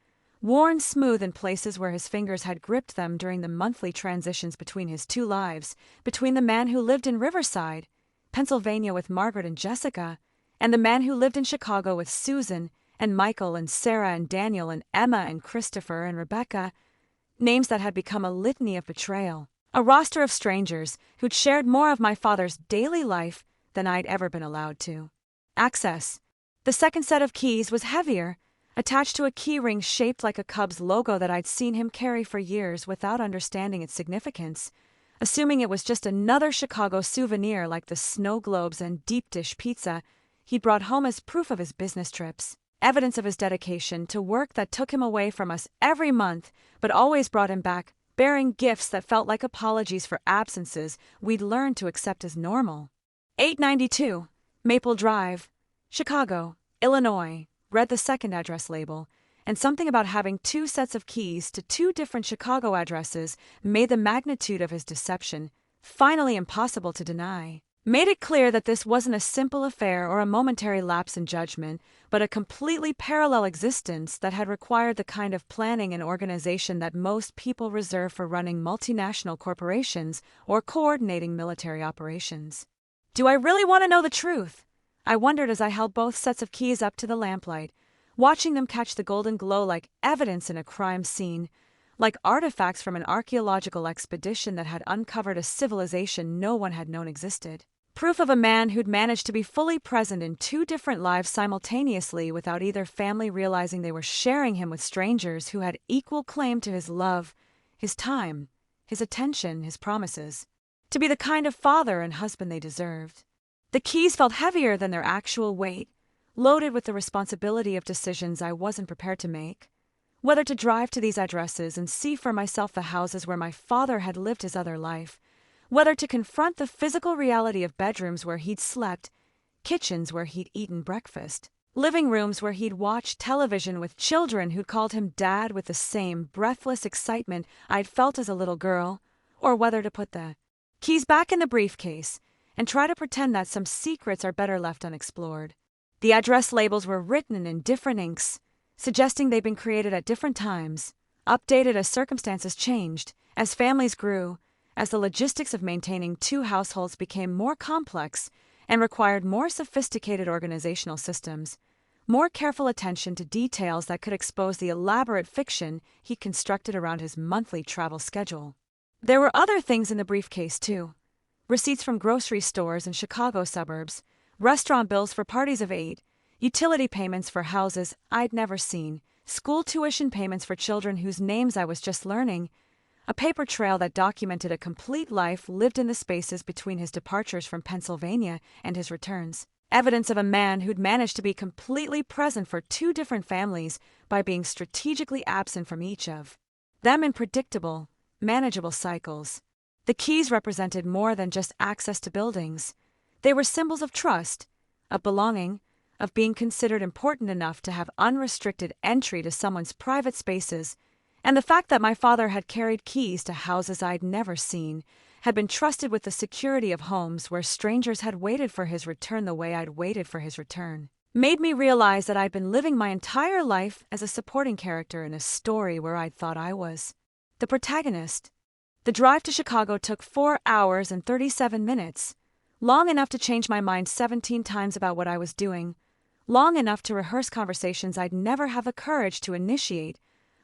worn smooth in places where his fingers had gripped them during the monthly transitions between his two lives, between the man who lived in Riverside, Pennsylvania with Margaret and Jessica, and the man who lived in Chicago with Susan and Michael and Sarah and Daniel and Emma and Christopher and Rebecca, names that had become a litany of betrayal, a roster of strangers who'd shared more of my father's daily life than I'd ever been allowed to. Access. The second set of keys was heavier, attached to a key ring shaped like a Cubs logo that I'd seen him carry for years without understanding its significance, assuming it was just another Chicago souvenir like the snow globes and deep dish pizza he'd brought home as proof of his business trips, evidence of his dedication to work that took him away from us every month but always brought him back, bearing gifts that felt like apologies for absences we'd learned to accept as normal. 892 Maple Drive, Chicago, Illinois, read the second address label, and something about having 2 sets of keys to 2 different Chicago addresses made the magnitude of his deception finally impossible to deny. made it clear that this wasn't a simple affair or a momentary lapse in judgment, but a completely parallel existence that had required the kind of planning and organization that most people reserve for running multinational corporations or coordinating military operations. Do I really want to know the truth? I wondered as I held both sets of keys up to the lamplight, watching them catch the golden glow like evidence in a crime scene, like artifacts from an archaeological expedition that had uncovered a civilization no one had known existed. Proof of a man who'd managed to be fully present in two different lives simultaneously without either family realizing they were sharing him with strangers who had equal claim to his love, his time, his attention, his promises. To be the kind of father and husband they deserved. The keys felt heavier than their actual weight, loaded with the responsibility of decisions I wasn't prepared to make. Whether to drive to these addresses and see for myself the houses where my father had lived his other life, whether to confront the physical reality of bedrooms where he'd slept, kitchens where he'd eaten breakfast, living rooms where he'd watched television with children who'd called him dad with the same breathless excitement I'd felt as a little girl, or whether to put the keys back in the briefcase and try to pretend that some secrets are better left unexplored. The address labels were written in different inks, suggesting they'd been created at different times, updated as circumstances changed, as families grew, as the logistics of maintaining two households became more complex and required more sophisticated organizational systems, more careful attention to details that could expose the elaborate fiction he constructed around his monthly travel schedule. There were other things in the briefcase, too. Receipts from grocery stores in Chicago suburbs, restaurant bills for parties of 8, utility payments for houses I'd never seen, school tuition payments for children whose names I was just learning, a paper trail that documented a complete life lived in the spaces between his departures from Pennsylvania and his returns. Evidence of a man who'd managed to be completely present for two different families by being strategically absent from each of them in predictable, manageable cycles. The keys represented more than just access to buildings. They were symbols of trust, of belonging, of being considered important enough to have unrestricted entry to someone's private spaces, and the fact that my father had carried keys to houses I'd never seen, had been trusted with the security of homes where strangers had waited for his return the way I'd waited for his return, made me realize that I'd been living my entire life as a supporting character in a story where I'd thought I was the protagonist. The drive to Chicago took 4 hours and 37 minutes, long enough to change my mind 17 times about what I was doing, long enough to rehearse conversations I'd never have the courage to initiate,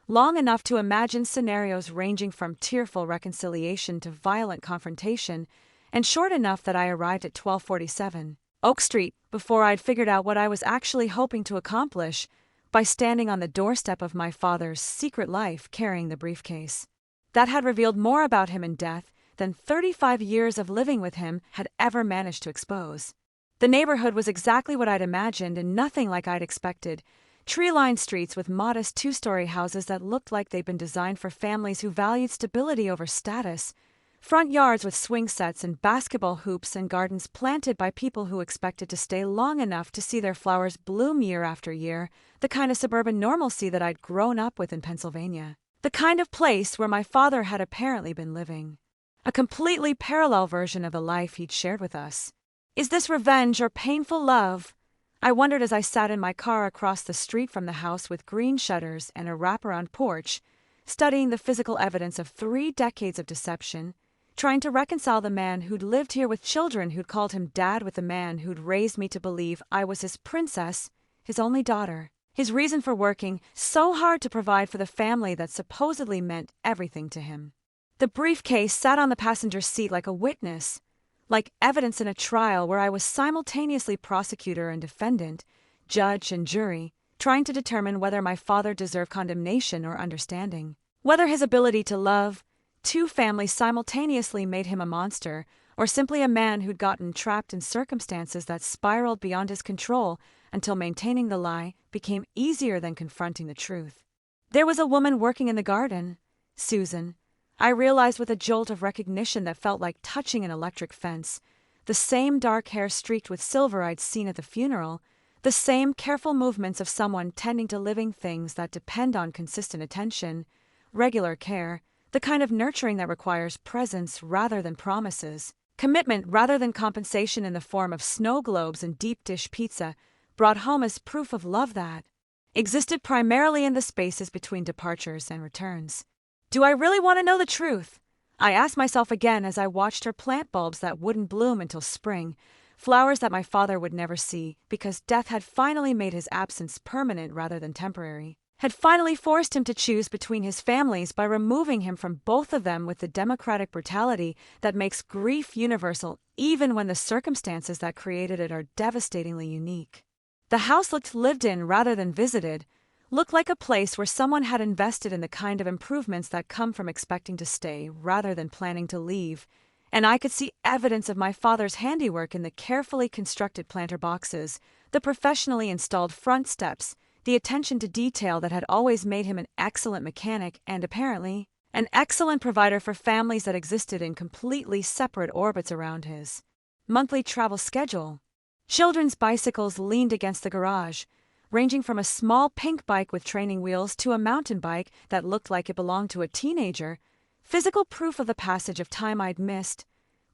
long enough to imagine scenarios ranging from tearful reconciliation to violent confrontation, and short enough that I arrived at 1247 Oak Street before I'd figured out what I was actually hoping to accomplish by standing on the doorstep of my father's secret life carrying the briefcase. That had revealed more about him in death than 35 years of living with him had ever managed to expose. The neighborhood was exactly what I'd imagined and nothing like I'd expected. Tree-lined streets with modest 2-story houses that looked like they'd been designed for families who valued stability over status. Front yards with swing sets and basketball hoops and gardens planted by people who expected to stay long enough to see their flowers bloom year after year, the kind of suburban normalcy that I'd grown up with in Pennsylvania. The kind of place where my father had apparently been living. A completely parallel version of the life he'd shared with us. Is this revenge or painful love? I wondered as I sat in my car across the street from the house with green shutters and a wraparound porch, studying the physical evidence of 3 decades of deception, trying to reconcile the man who'd lived here with children who'd called him dad with the man who'd raised me to believe I was his princess, his only daughter, his reason for working so hard to provide for the family that supposedly meant everything to him. The briefcase sat on the passenger seat like a witness, like evidence in a trial where I was simultaneously prosecutor and defendant, judge and jury, trying to determine whether my father deserved condemnation or understanding, whether his ability to love 2 families simultaneously made him a monster, or simply a man who'd gotten trapped in circumstances that spiraled beyond his control until maintaining the lie became easier than confronting the truth. There was a woman working in the garden, Susan. I realized with a jolt of recognition that felt like touching an electric fence, the same dark hair streaked with silver I'd seen at the funeral, the same careful movements of someone tending to living things that depend on consistent attention, regular care, the kind of nurturing that requires presence rather than promises. Commitment rather than compensation in the form of snow globes and deep dish pizza, brought home as proof of love that existed primarily in the spaces between departures and returns. Do I really want to know the truth? I asked myself again as I watched her plant bulbs that wouldn't bloom until spring, flowers that my father would never see because death had finally made his absence permanent rather than temporary, had finally forced him to choose between his families by removing him from both of them with the democratic brutality that makes grief universal even when the circumstances that created it are devastatingly unique. The house looked lived in rather than visited, looked like a place where someone had invested in the kind of improvements that come from expecting to stay rather than planning to leave, and I could see evidence of my father's handiwork in the carefully constructed planter boxes, the professionally installed front steps, the attention to detail that had always made him an excellent mechanic and, apparently, an excellent provider for families that existed in completely separate orbits around his monthly travel schedule. Children's bicycles leaned against the garage, ranging from a small pink bike with training wheels to a mountain bike that looked like it belonged to a teenager, physical proof of the passage of time I'd missed,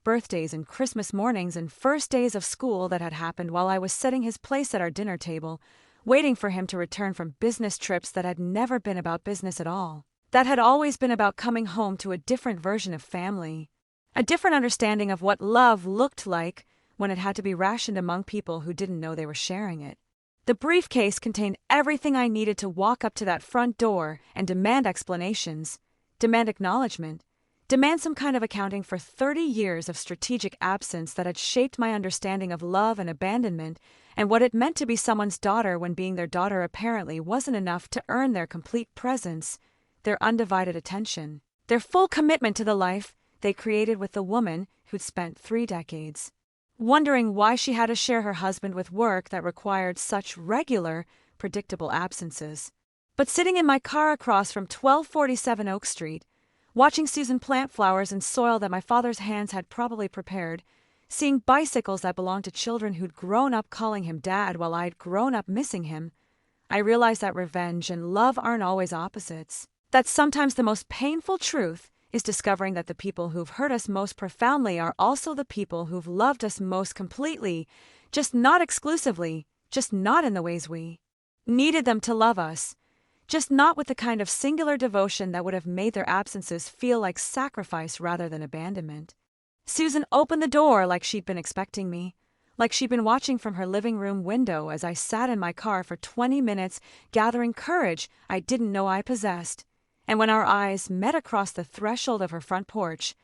birthdays and Christmas mornings and first days of school that had happened while I was setting his place at our dinner table, waiting for him to return from business trips that had never been about business at all, that had always been about coming home to a different version of family, a different understanding of what love looked like when it had to be rationed among people who didn't know they were sharing it. The briefcase contained everything I needed to walk up to that front door and demand explanations, demand acknowledgement, demand some kind of accounting for 30 years of strategic absence that had shaped my understanding of love and abandonment and what it meant to be someone's daughter when being their daughter apparently wasn't enough to earn their complete presence, their undivided attention, their full commitment to the life they created with the woman who'd spent 3 decades wondering why she had to share her husband with work that required such regular, predictable absences. But sitting in my car across from 1247 Oak Street, watching Susan plant flowers in soil that my father's hands had probably prepared, seeing bicycles that belonged to children who'd grown up calling him Dad while I'd grown up missing him, I realized that revenge and love aren't always opposites. That sometimes the most painful truth is discovering that the people who've hurt us most profoundly are also the people who've loved us most completely, just not exclusively, just not in the ways we needed them to love us, just not with the kind of singular devotion that would have made their absences feel like sacrifice rather than abandonment. Susan opened the door like she'd been expecting me, like she'd been watching from her living room window as I sat in my car for 20 minutes gathering courage I didn't know I possessed. And when our eyes met across the threshold of her front porch,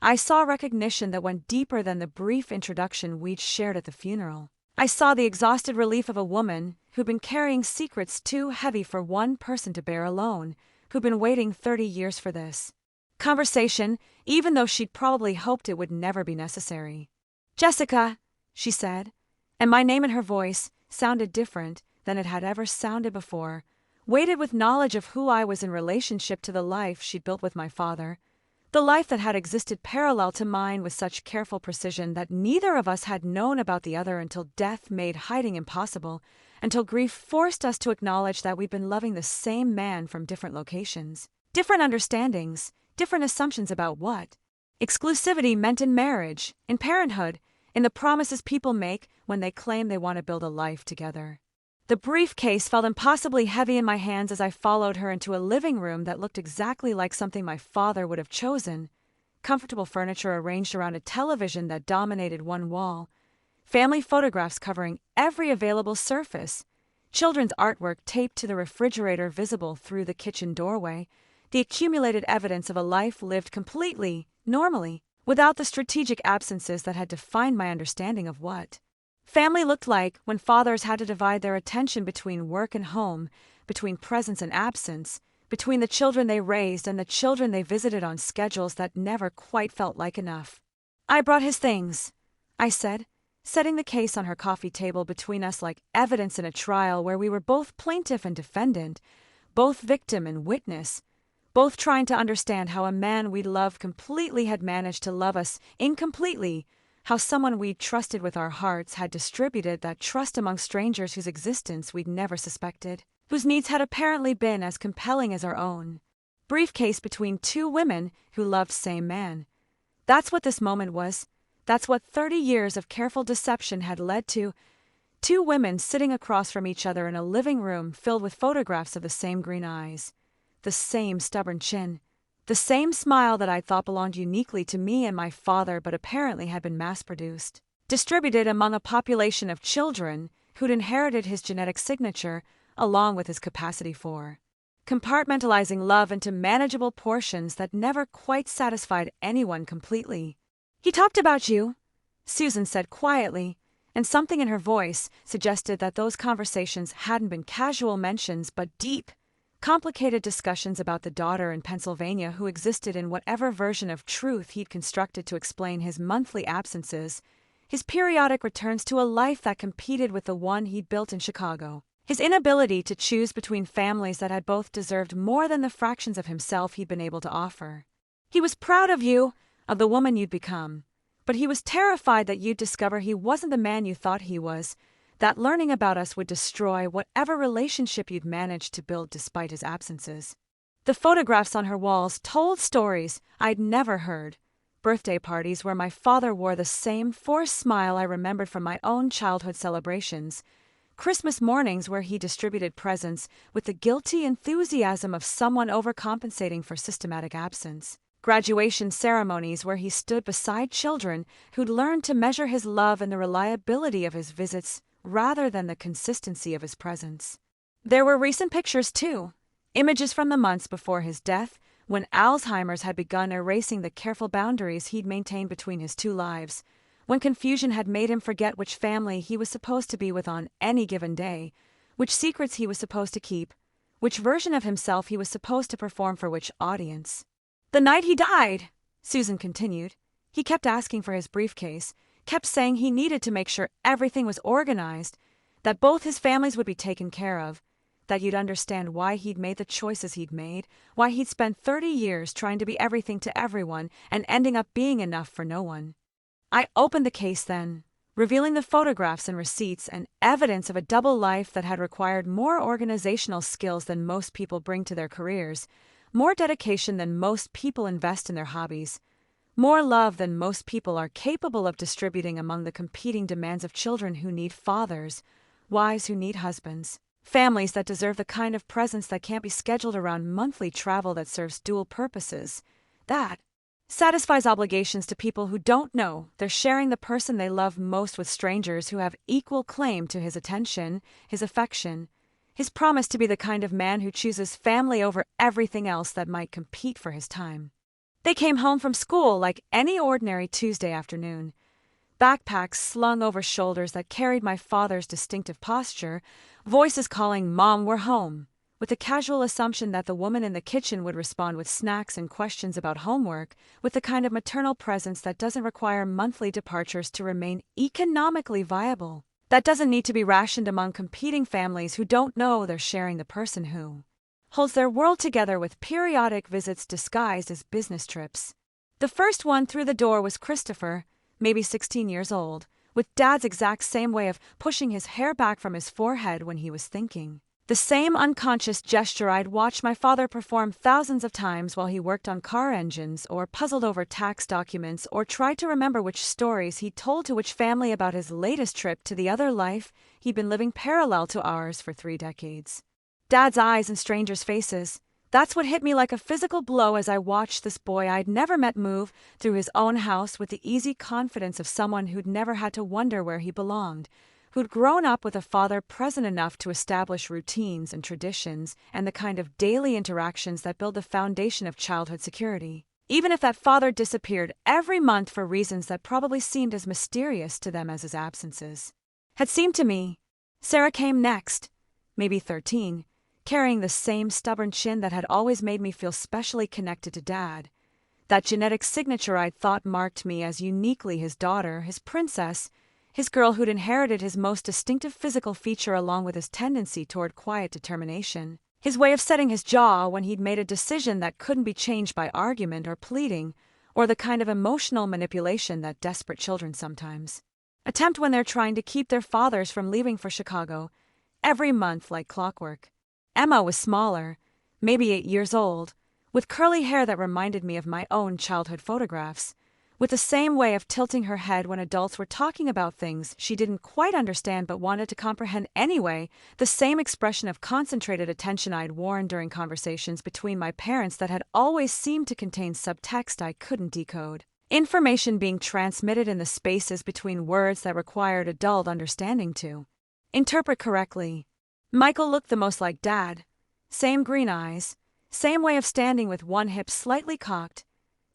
I saw recognition that went deeper than the brief introduction we'd shared at the funeral. I saw the exhausted relief of a woman who'd been carrying secrets too heavy for one person to bear alone, who'd been waiting 30 years for this conversation, even though she'd probably hoped it would never be necessary. "Jessica," she said, and my name in her voice sounded different than it had ever sounded before, weighted with knowledge of who I was in relationship to the life she'd built with my father, the life that had existed parallel to mine with such careful precision that neither of us had known about the other until death made hiding impossible, until grief forced us to acknowledge that we'd been loving the same man from different locations, different understandings, different assumptions about what exclusivity meant in marriage, in parenthood, in the promises people make when they claim they want to build a life together. The briefcase felt impossibly heavy in my hands as I followed her into a living room that looked exactly like something my father would have chosen. Comfortable furniture arranged around a television that dominated one wall, family photographs covering every available surface, children's artwork taped to the refrigerator visible through the kitchen doorway, the accumulated evidence of a life lived completely, normally, without the strategic absences that had defined my understanding of what family looked like when fathers had to divide their attention between work and home, between presence and absence, between the children they raised and the children they visited on schedules that never quite felt like enough. "I brought his things," I said, setting the case on her coffee table between us like evidence in a trial where we were both plaintiff and defendant, both victim and witness, both trying to understand how a man we loved completely had managed to love us incompletely, how someone we'd trusted with our hearts had distributed that trust among strangers whose existence we'd never suspected, whose needs had apparently been as compelling as our own. Briefcase between two women who loved same man. That's what this moment was. That's what 30 years of careful deception had led to. Two women sitting across from each other in a living room filled with photographs of the same green eyes, the same stubborn chin, the same smile that I thought belonged uniquely to me and my father but apparently had been mass-produced, distributed among a population of children who'd inherited his genetic signature along with his capacity for compartmentalizing love into manageable portions that never quite satisfied anyone completely. "He talked about you," Susan said quietly, and something in her voice suggested that those conversations hadn't been casual mentions but deep, complicated discussions about the daughter in Pennsylvania who existed in whatever version of truth he'd constructed to explain his monthly absences, his periodic returns to a life that competed with the one he'd built in Chicago, his inability to choose between families that had both deserved more than the fractions of himself he'd been able to offer. He was proud of you, of the woman you'd become, but he was terrified that you'd discover he wasn't the man you thought he was, that learning about us would destroy whatever relationship you'd managed to build despite his absences. The photographs on her walls told stories I'd never heard. Birthday parties where my father wore the same forced smile I remembered from my own childhood celebrations. Christmas mornings where he distributed presents with the guilty enthusiasm of someone overcompensating for systematic absence. Graduation ceremonies where he stood beside children who'd learned to measure his love in the reliability of his visits rather than the consistency of his presence. There were recent pictures, too, images from the months before his death, when Alzheimer's had begun erasing the careful boundaries he'd maintained between his two lives, when confusion had made him forget which family he was supposed to be with on any given day, which secrets he was supposed to keep, which version of himself he was supposed to perform for which audience. "The night he died," Susan continued, "he kept asking for his briefcase, kept saying he needed to make sure everything was organized, that both his families would be taken care of, that you'd understand why he'd made the choices he'd made, why he'd spent 30 years trying to be everything to everyone and ending up being enough for no one." I opened the case then, revealing the photographs and receipts and evidence of a double life that had required more organizational skills than most people bring to their careers, more dedication than most people invest in their hobbies, more love than most people are capable of distributing among the competing demands of children who need fathers, wives who need husbands, families that deserve the kind of presence that can't be scheduled around monthly travel that serves dual purposes, that satisfies obligations to people who don't know they're sharing the person they love most with strangers who have equal claim to his attention, his affection, his promise to be the kind of man who chooses family over everything else that might compete for his time. They came home from school like any ordinary Tuesday afternoon, backpacks slung over shoulders that carried my father's distinctive posture, voices calling "Mom, we're home," with the casual assumption that the woman in the kitchen would respond with snacks and questions about homework, with the kind of maternal presence that doesn't require monthly departures to remain economically viable, that doesn't need to be rationed among competing families who don't know they're sharing the person who holds their world together with periodic visits disguised as business trips. The first one through the door was Christopher, maybe 16 years old, with Dad's exact same way of pushing his hair back from his forehead when he was thinking. The same unconscious gesture I'd watched my father perform thousands of times while he worked on car engines or puzzled over tax documents or tried to remember which stories he'd told to which family about his latest trip to the other life he'd been living parallel to ours for 3 decades. Dad's eyes in strangers' faces. That's what hit me like a physical blow as I watched this boy I'd never met move through his own house with the easy confidence of someone who'd never had to wonder where he belonged, who'd grown up with a father present enough to establish routines and traditions and the kind of daily interactions that build the foundation of childhood security. Even if that father disappeared every month for reasons that probably seemed as mysterious to them as his absences. Had seemed to me. Sarah came next, maybe 13, carrying the same stubborn chin that had always made me feel specially connected to Dad. That genetic signature I'd thought marked me as uniquely his daughter, his princess, his girl who'd inherited his most distinctive physical feature along with his tendency toward quiet determination, his way of setting his jaw when he'd made a decision that couldn't be changed by argument or pleading, or the kind of emotional manipulation that desperate children sometimes attempt when they're trying to keep their fathers from leaving for Chicago, every month like clockwork. Emma was smaller, maybe 8 years old, with curly hair that reminded me of my own childhood photographs, with the same way of tilting her head when adults were talking about things she didn't quite understand but wanted to comprehend anyway, the same expression of concentrated attention I'd worn during conversations between my parents that had always seemed to contain subtext I couldn't decode. Information being transmitted in the spaces between words that required adult understanding to interpret correctly. Michael looked the most like Dad. Same green eyes, same way of standing with one hip slightly cocked,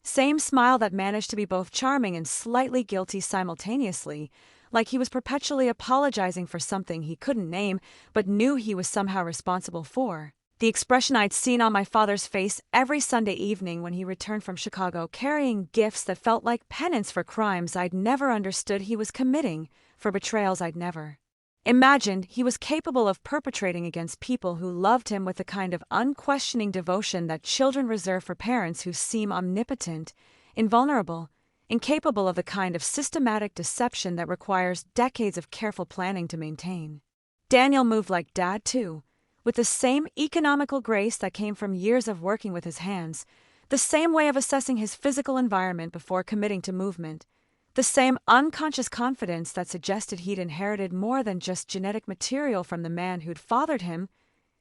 same smile that managed to be both charming and slightly guilty simultaneously, like he was perpetually apologizing for something he couldn't name but knew he was somehow responsible for. The expression I'd seen on my father's face every Sunday evening when he returned from Chicago carrying gifts that felt like penance for crimes I'd never understood he was committing, for betrayals I'd never imagined he was capable of perpetrating against people who loved him with the kind of unquestioning devotion that children reserve for parents who seem omnipotent, invulnerable, incapable of the kind of systematic deception that requires decades of careful planning to maintain. Daniel moved like Dad, too, with the same economical grace that came from years of working with his hands, the same way of assessing his physical environment before committing to movement, the same unconscious confidence that suggested he'd inherited more than just genetic material from the man who'd fathered him.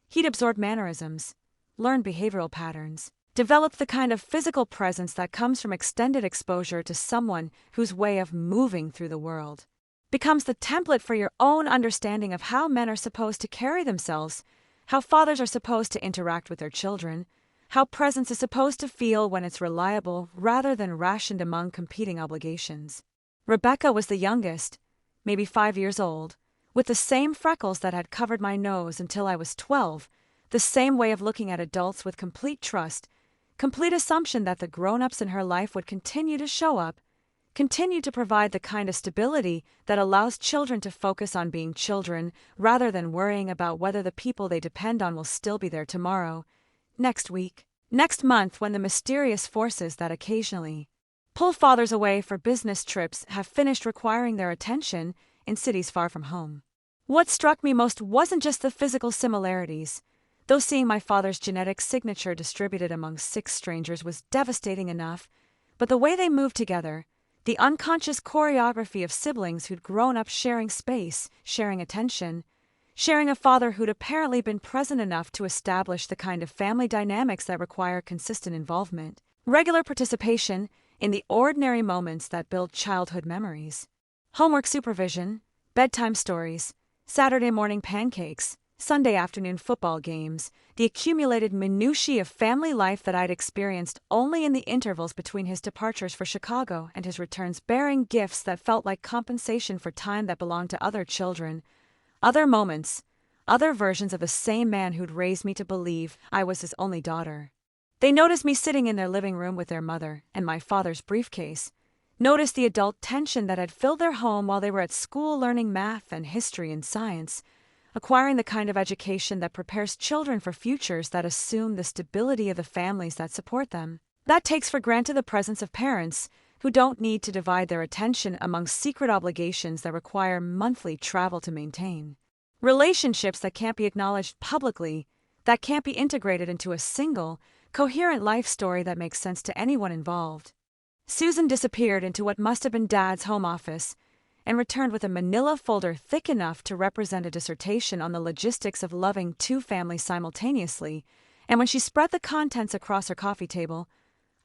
He'd absorbed mannerisms, learned behavioral patterns, developed the kind of physical presence that comes from extended exposure to someone whose way of moving through the world becomes the template for your own understanding of how men are supposed to carry themselves, how fathers are supposed to interact with their children, how presence is supposed to feel when it's reliable rather than rationed among competing obligations. Rebecca was the youngest, maybe 5 years old, with the same freckles that had covered my nose until I was 12, the same way of looking at adults with complete trust, complete assumption that the grown-ups in her life would continue to show up, continue to provide the kind of stability that allows children to focus on being children rather than worrying about whether the people they depend on will still be there tomorrow, next week, next month, when the mysterious forces that occasionally pull fathers away for business trips have finished requiring their attention in cities far from home. What struck me most wasn't just the physical similarities, though seeing my father's genetic signature distributed among 6 strangers was devastating enough, but the way they moved together, the unconscious choreography of siblings who'd grown up sharing space, sharing attention, sharing a father who'd apparently been present enough to establish the kind of family dynamics that require consistent involvement, regular participation in the ordinary moments that build childhood memories. Homework supervision, bedtime stories, Saturday morning pancakes, Sunday afternoon football games, the accumulated minutiae of family life that I'd experienced only in the intervals between his departures for Chicago and his returns, bearing gifts that felt like compensation for time that belonged to other children, other moments, other versions of the same man who'd raised me to believe I was his only daughter. They noticed me sitting in their living room with their mother and my father's briefcase, noticed the adult tension that had filled their home while they were at school learning math and history and science, acquiring the kind of education that prepares children for futures that assume the stability of the families that support them. That takes for granted the presence of parents who don't need to divide their attention among secret obligations that require monthly travel to maintain. Relationships that can't be acknowledged publicly, that can't be integrated into a single, coherent life story that makes sense to anyone involved. Susan disappeared into what must have been Dad's home office and returned with a manila folder thick enough to represent a dissertation on the logistics of loving 2 families simultaneously, and when she spread the contents across her coffee table,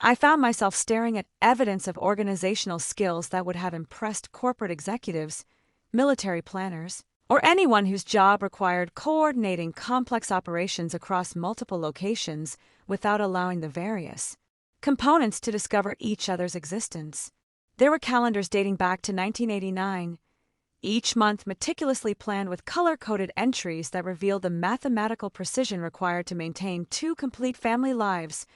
I found myself staring at evidence of organizational skills that would have impressed corporate executives, military planners, or anyone whose job required coordinating complex operations across multiple locations without allowing the various components to discover each other's existence. There were calendars dating back to 1989, each month meticulously planned with color-coded entries that revealed the mathematical precision required to maintain 2 complete family lives,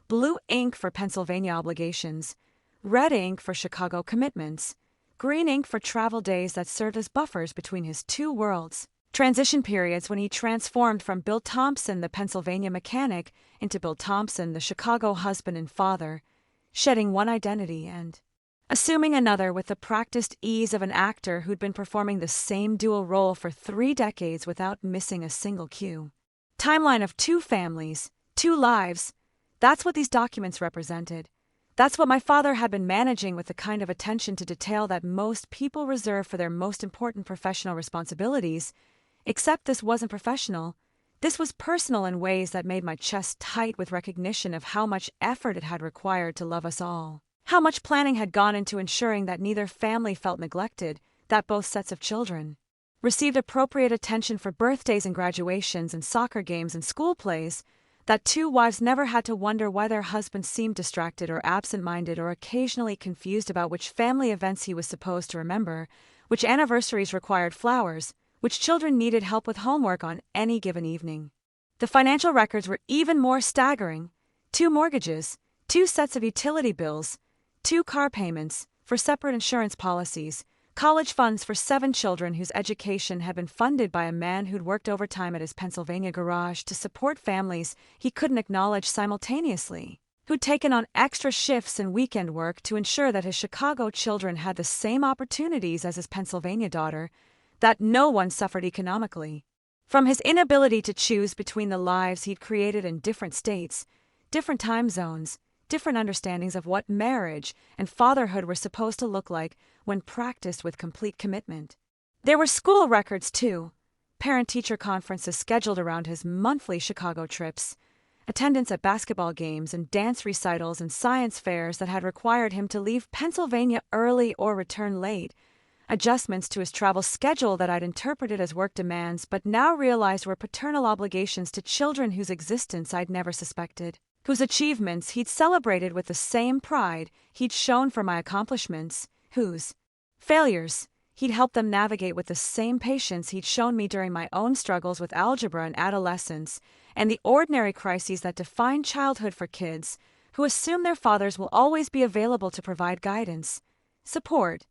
blue ink for Pennsylvania obligations, red ink for Chicago commitments, green ink for travel days that served as buffers between his 2 worlds, transition periods when he transformed from Bill Thompson, the Pennsylvania mechanic, into Bill Thompson, the Chicago husband and father, shedding one identity and assuming another with the practiced ease of an actor who'd been performing the same dual role for 3 decades without missing a single cue. Timeline of 2 families, 2 lives. That's what these documents represented. That's what my father had been managing with the kind of attention to detail that most people reserve for their most important professional responsibilities. Except this wasn't professional. This was personal in ways that made my chest tight with recognition of how much effort it had required to love us all. How much planning had gone into ensuring that neither family felt neglected, that both sets of children received appropriate attention for birthdays and graduations and soccer games and school plays, that two wives never had to wonder why their husband seemed distracted or absent-minded or occasionally confused about which family events he was supposed to remember, which anniversaries required flowers, which children needed help with homework on any given evening. The financial records were even more staggering. 2 mortgages, 2 sets of utility bills, 2 car payments, for separate insurance policies, college funds for 7 children whose education had been funded by a man who'd worked overtime at his Pennsylvania garage to support families he couldn't acknowledge simultaneously, who'd taken on extra shifts and weekend work to ensure that his Chicago children had the same opportunities as his Pennsylvania daughter, that no one suffered economically. From his inability to choose between the lives he'd created in different states, different time zones, different understandings of what marriage and fatherhood were supposed to look like when practiced with complete commitment. There were school records, too. Parent-teacher conferences scheduled around his monthly Chicago trips, attendance at basketball games and dance recitals and science fairs that had required him to leave Pennsylvania early or return late, adjustments to his travel schedule that I'd interpreted as work demands but now realized were paternal obligations to children whose existence I'd never suspected, whose achievements he'd celebrated with the same pride he'd shown for my accomplishments, whose failures he'd helped them navigate with the same patience he'd shown me during my own struggles with algebra and adolescence, and the ordinary crises that define childhood for kids who assume their fathers will always be available to provide guidance, support,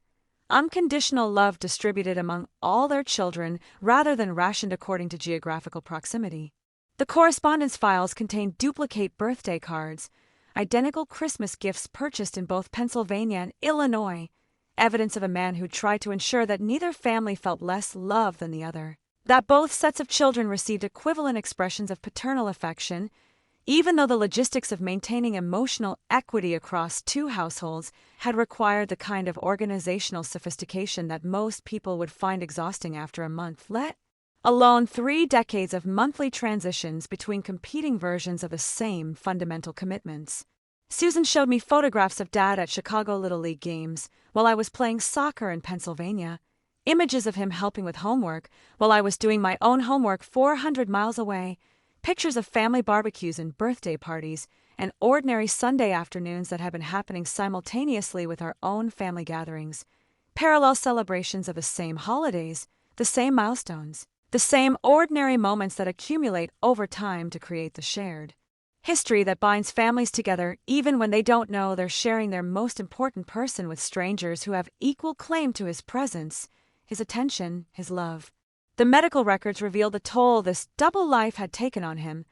unconditional love distributed among all their children rather than rationed according to geographical proximity. The correspondence files contained duplicate birthday cards, identical Christmas gifts purchased in both Pennsylvania and Illinois, evidence of a man who tried to ensure that neither family felt less loved than the other, that both sets of children received equivalent expressions of paternal affection, even though the logistics of maintaining emotional equity across 2 households had required the kind of organizational sophistication that most people would find exhausting after a month, let alone 3 decades of monthly transitions between competing versions of the same fundamental commitments. Susan showed me photographs of Dad at Chicago Little League games while I was playing soccer in Pennsylvania, images of him helping with homework while I was doing my own homework 400 miles away, pictures of family barbecues and birthday parties, and ordinary Sunday afternoons that had been happening simultaneously with our own family gatherings, parallel celebrations of the same holidays, the same milestones, the same ordinary moments that accumulate over time to create the shared history that binds families together even when they don't know they're sharing their most important person with strangers who have equal claim to his presence, his attention, his love. The medical records revealed the toll this double life had taken on him: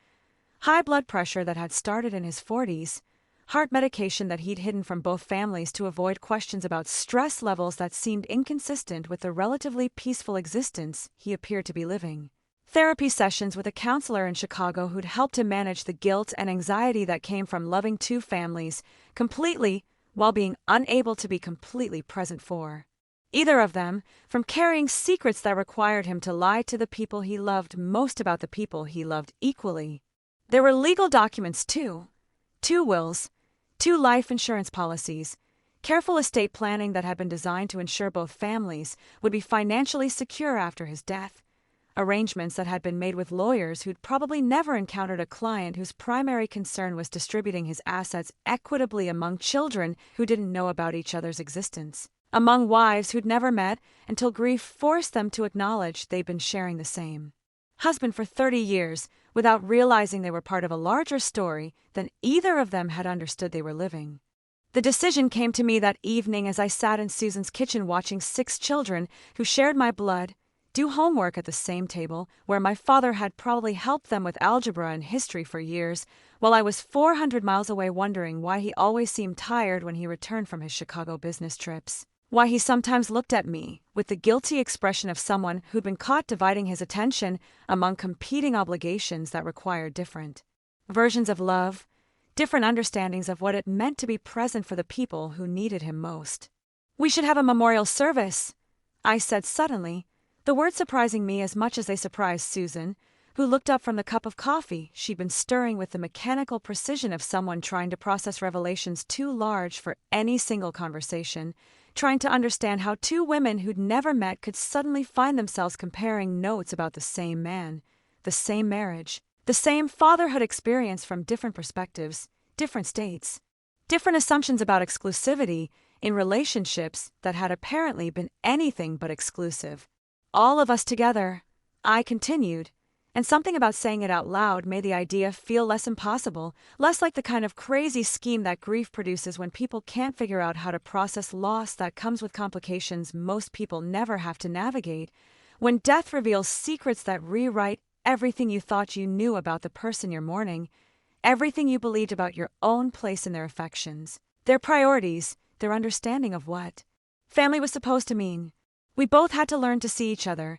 high blood pressure that had started in his 40s, heart medication that he'd hidden from both families to avoid questions about stress levels that seemed inconsistent with the relatively peaceful existence he appeared to be living, therapy sessions with a counselor in Chicago who'd helped him manage the guilt and anxiety that came from loving 2 families completely while being unable to be completely present for either of them, from carrying secrets that required him to lie to the people he loved most about the people he loved equally. There were legal documents, too. 2 wills, 2 life insurance policies, careful estate planning that had been designed to ensure both families would be financially secure after his death, arrangements that had been made with lawyers who'd probably never encountered a client whose primary concern was distributing his assets equitably among children who didn't know about each other's existence, among wives who'd never met until grief forced them to acknowledge they'd been sharing the same husband for 30 years without realizing they were part of a larger story than either of them had understood they were living. The decision came to me that evening as I sat in Susan's kitchen watching 6 children who shared my blood do homework at the same table where my father had probably helped them with algebra and history for years, while I was 400 miles away wondering why he always seemed tired when he returned from his Chicago business trips. Why he sometimes looked at me with the guilty expression of someone who'd been caught dividing his attention among competing obligations that required different versions of love, different understandings of what it meant to be present for the people who needed him most. "We should have a memorial service," I said suddenly, the words surprising me as much as they surprised Susan, who looked up from the cup of coffee she'd been stirring with the mechanical precision of someone trying to process revelations too large for any single conversation, trying to understand how two women who'd never met could suddenly find themselves comparing notes about the same man, the same marriage, the same fatherhood experience from different perspectives, different states, different assumptions about exclusivity in relationships that had apparently been anything but exclusive. "All of us together," I continued, and something about saying it out loud made the idea feel less impossible, less like the kind of crazy scheme that grief produces when people can't figure out how to process loss that comes with complications most people never have to navigate, when death reveals secrets that rewrite everything you thought you knew about the person you're mourning, everything you believed about your own place in their affections, their priorities, their understanding of what family was supposed to mean. We both had to learn to see each other.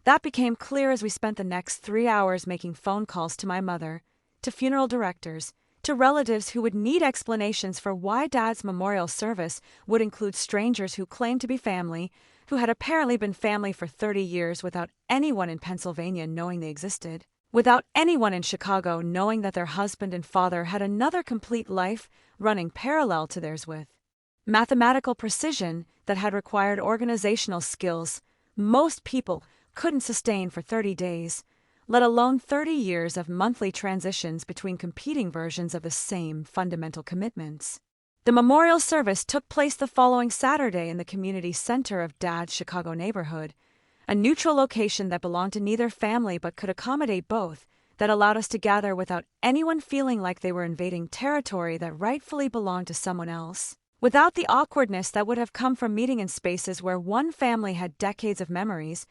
That became clear as we spent the next 3 hours making phone calls to my mother, to funeral directors, to relatives who would need explanations for why Dad's memorial service would include strangers who claimed to be family, who had apparently been family for 30 years without anyone in Pennsylvania knowing they existed, without anyone in Chicago knowing that their husband and father had another complete life running parallel to theirs with mathematical precision that had required organizational skills most people couldn't sustain for 30 days, let alone 30 years of monthly transitions between competing versions of the same fundamental commitments. The memorial service took place the following Saturday in the community center of Dad's Chicago neighborhood, a neutral location that belonged to neither family but could accommodate both, that allowed us to gather without anyone feeling like they were invading territory that rightfully belonged to someone else, without the awkwardness that would have come from meeting in spaces where one family had decades of memories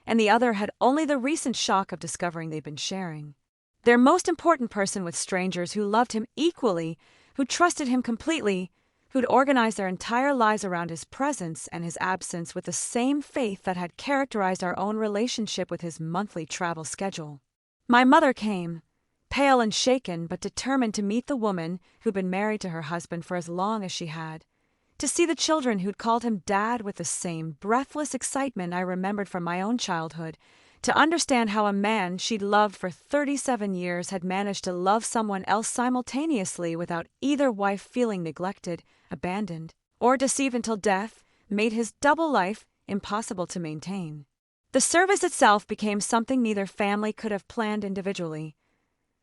and the other had only the recent shock of discovering they'd been sharing their most important person with strangers who loved him equally, who trusted him completely, who'd organized their entire lives around his presence and his absence with the same faith that had characterized our own relationship with his monthly travel schedule. My mother came, pale and shaken but determined to meet the woman who'd been married to her husband for as long as she had, to see the children who'd called him Dad with the same breathless excitement I remembered from my own childhood, to understand how a man she'd loved for 37 years had managed to love someone else simultaneously without either wife feeling neglected, abandoned, or deceived until death made his double life impossible to maintain. The service itself became something neither family could have planned individually.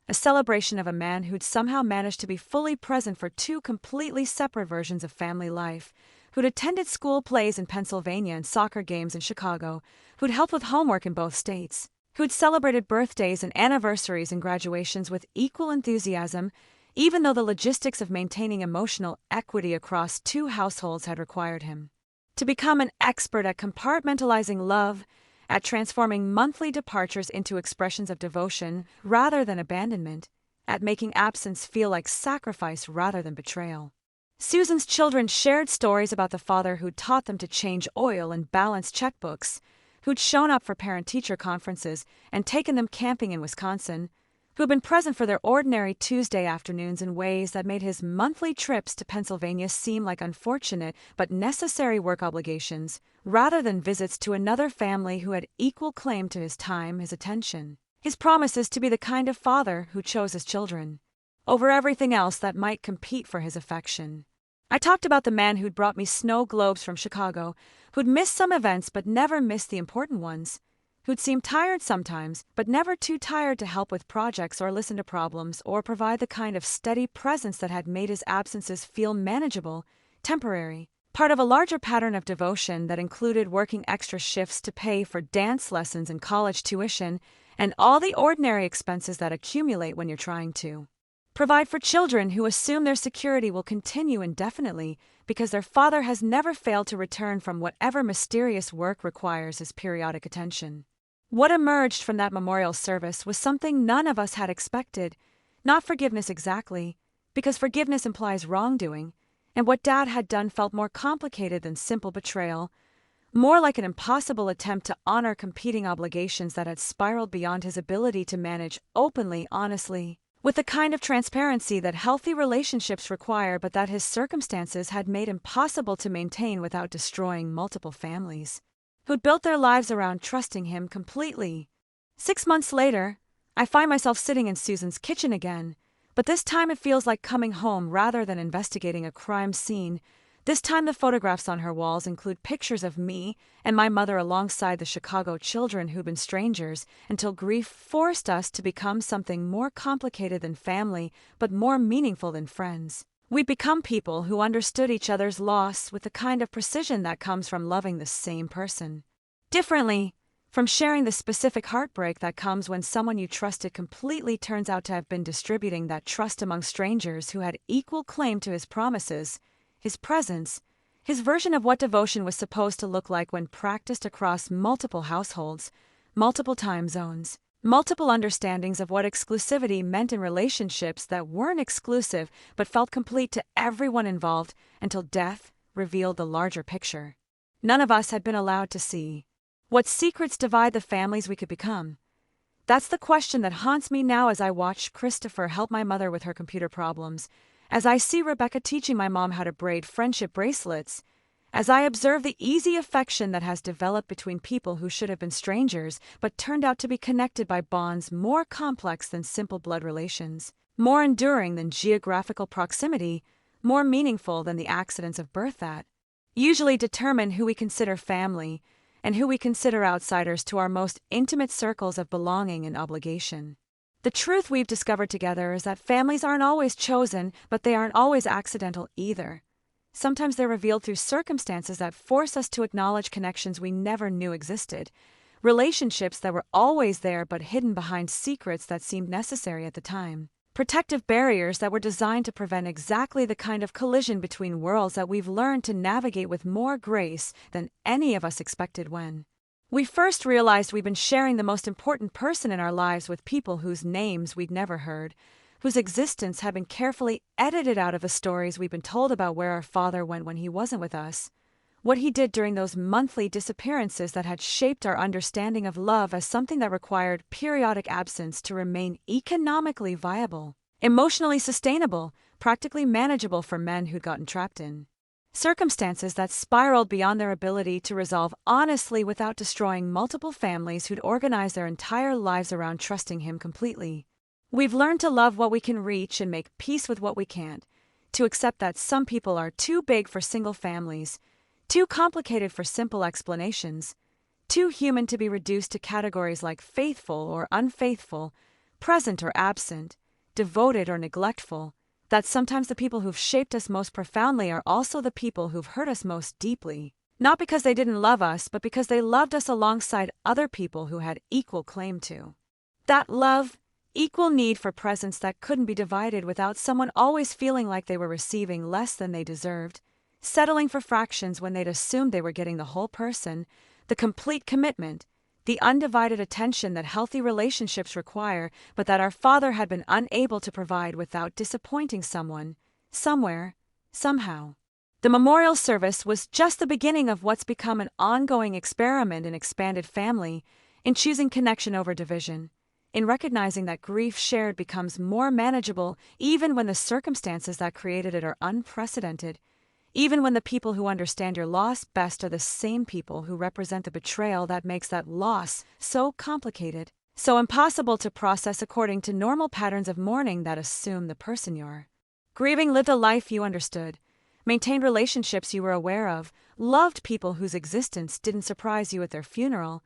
A celebration of a man who'd somehow managed to be fully present for two completely separate versions of family life, who'd attended school plays in Pennsylvania and soccer games in Chicago, who'd helped with homework in both states, who'd celebrated birthdays and anniversaries and graduations with equal enthusiasm, even though the logistics of maintaining emotional equity across two households had required him to become an expert at compartmentalizing love, at transforming monthly departures into expressions of devotion rather than abandonment, at making absence feel like sacrifice rather than betrayal. Susan's children shared stories about the father who'd taught them to change oil and balance checkbooks, who'd shown up for parent-teacher conferences and taken them camping in Wisconsin, who'd been present for their ordinary Tuesday afternoons in ways that made his monthly trips to Pennsylvania seem like unfortunate but necessary work obligations, rather than visits to another family who had equal claim to his time, his attention, his promises to be the kind of father who chose his children over everything else that might compete for his affection. I talked about the man who'd brought me snow globes from Chicago, who'd missed some events but never missed the important ones, who'd seem tired sometimes but never too tired to help with projects or listen to problems or provide the kind of steady presence that had made his absences feel manageable, temporary, part of a larger pattern of devotion that included working extra shifts to pay for dance lessons and college tuition and all the ordinary expenses that accumulate when you're trying to provide for children who assume their security will continue indefinitely because their father has never failed to return from whatever mysterious work requires his periodic attention. What emerged from that memorial service was something none of us had expected, not forgiveness exactly, because forgiveness implies wrongdoing, and what Dad had done felt more complicated than simple betrayal, more like an impossible attempt to honor competing obligations that had spiraled beyond his ability to manage openly, honestly, with the kind of transparency that healthy relationships require but that his circumstances had made impossible to maintain without destroying multiple families, who'd built their lives around trusting him completely. 6 months later, I find myself sitting in Susan's kitchen again, but this time it feels like coming home rather than investigating a crime scene. This time the photographs on her walls include pictures of me and my mother alongside the Chicago children who'd been strangers until grief forced us to become something more complicated than family but more meaningful than friends. We'd become people who understood each other's loss with the kind of precision that comes from loving the same person differently, from sharing the specific heartbreak that comes when someone you trusted completely turns out to have been distributing that trust among strangers who had equal claim to his promises, his presence, his version of what devotion was supposed to look like when practiced across multiple households, multiple time zones, multiple understandings of what exclusivity meant in relationships that weren't exclusive but felt complete to everyone involved until death revealed the larger picture. None of us had been allowed to see. What secrets divide the families we could become? That's the question that haunts me now as I watch Christopher help my mother with her computer problems, as I see Rebecca teaching my mom how to braid friendship bracelets, as I observe the easy affection that has developed between people who should have been strangers but turned out to be connected by bonds more complex than simple blood relations, more enduring than geographical proximity, more meaningful than the accidents of birth that usually determine who we consider family and who we consider outsiders to our most intimate circles of belonging and obligation. The truth we've discovered together is that families aren't always chosen, but they aren't always accidental either. Sometimes they're revealed through circumstances that force us to acknowledge connections we never knew existed, relationships that were always there but hidden behind secrets that seemed necessary at the time, protective barriers that were designed to prevent exactly the kind of collision between worlds that we've learned to navigate with more grace than any of us expected when we first realized we'd been sharing the most important person in our lives with people whose names we'd never heard, whose existence had been carefully edited out of the stories we'd been told about where our father went when he wasn't with us, what he did during those monthly disappearances that had shaped our understanding of love as something that required periodic absence to remain economically viable, emotionally sustainable, practically manageable for men who'd gotten trapped in circumstances that spiraled beyond their ability to resolve honestly without destroying multiple families who'd organized their entire lives around trusting him completely. We've learned to love what we can reach and make peace with what we can't, to accept that some people are too big for single families, too complicated for simple explanations, too human to be reduced to categories like faithful or unfaithful, present or absent, devoted or neglectful, that sometimes the people who've shaped us most profoundly are also the people who've hurt us most deeply, not because they didn't love us, but because they loved us alongside other people who had equal claim to that love, equal need for presence that couldn't be divided without someone always feeling like they were receiving less than they deserved, settling for fractions when they'd assumed they were getting the whole person, the complete commitment, the undivided attention that healthy relationships require, but that our father had been unable to provide without disappointing someone, somewhere, somehow. The memorial service was just the beginning of what's become an ongoing experiment in expanded family, in choosing connection over division, in recognizing that grief shared becomes more manageable even when the circumstances that created it are unprecedented, even when the people who understand your loss best are the same people who represent the betrayal that makes that loss so complicated, so impossible to process according to normal patterns of mourning that assume the person you're grieving lived a life you understood, maintained relationships you were aware of, loved people whose existence didn't surprise you at their funeral,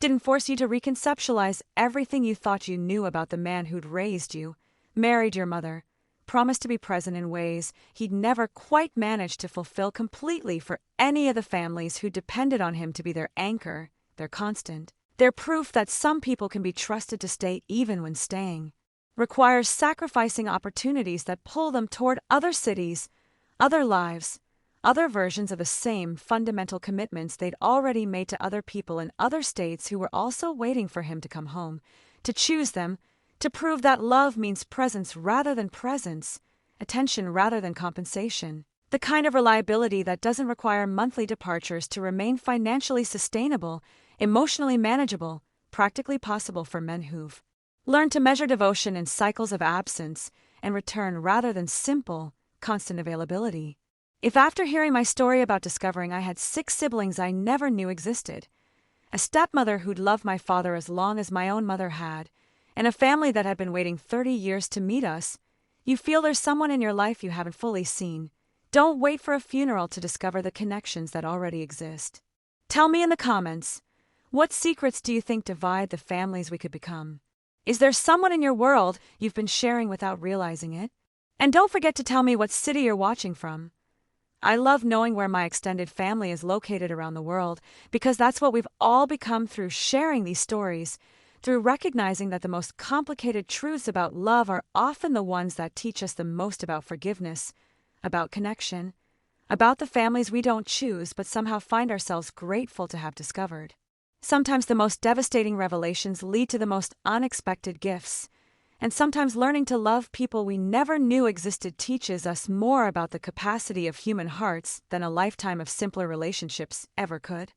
didn't force you to reconceptualize everything you thought you knew about the man who'd raised you, married your mother, promised to be present in ways he'd never quite managed to fulfill completely for any of the families who depended on him to be their anchor, their constant, their proof that some people can be trusted to stay even when staying, requires sacrificing opportunities that pull them toward other cities, other lives, other versions of the same fundamental commitments they'd already made to other people in other states who were also waiting for him to come home, to choose them, to prove that love means presence rather than presence, attention rather than compensation, the kind of reliability that doesn't require monthly departures to remain financially sustainable, emotionally manageable, practically possible for men who've Learn to measure devotion in cycles of absence and return rather than simple, constant availability. If after hearing my story about discovering I had 6 siblings I never knew existed, a stepmother who'd loved my father as long as my own mother had, and a family that had been waiting 30 years to meet us, you feel there's someone in your life you haven't fully seen, don't wait for a funeral to discover the connections that already exist. Tell me in the comments, what secrets do you think divide the families we could become? Is there someone in your world you've been sharing without realizing it? And don't forget to tell me what city you're watching from. I love knowing where my extended family is located around the world, because that's what we've all become through sharing these stories, through recognizing that the most complicated truths about love are often the ones that teach us the most about forgiveness, about connection, about the families we don't choose but somehow find ourselves grateful to have discovered. Sometimes the most devastating revelations lead to the most unexpected gifts. And sometimes learning to love people we never knew existed teaches us more about the capacity of human hearts than a lifetime of simpler relationships ever could.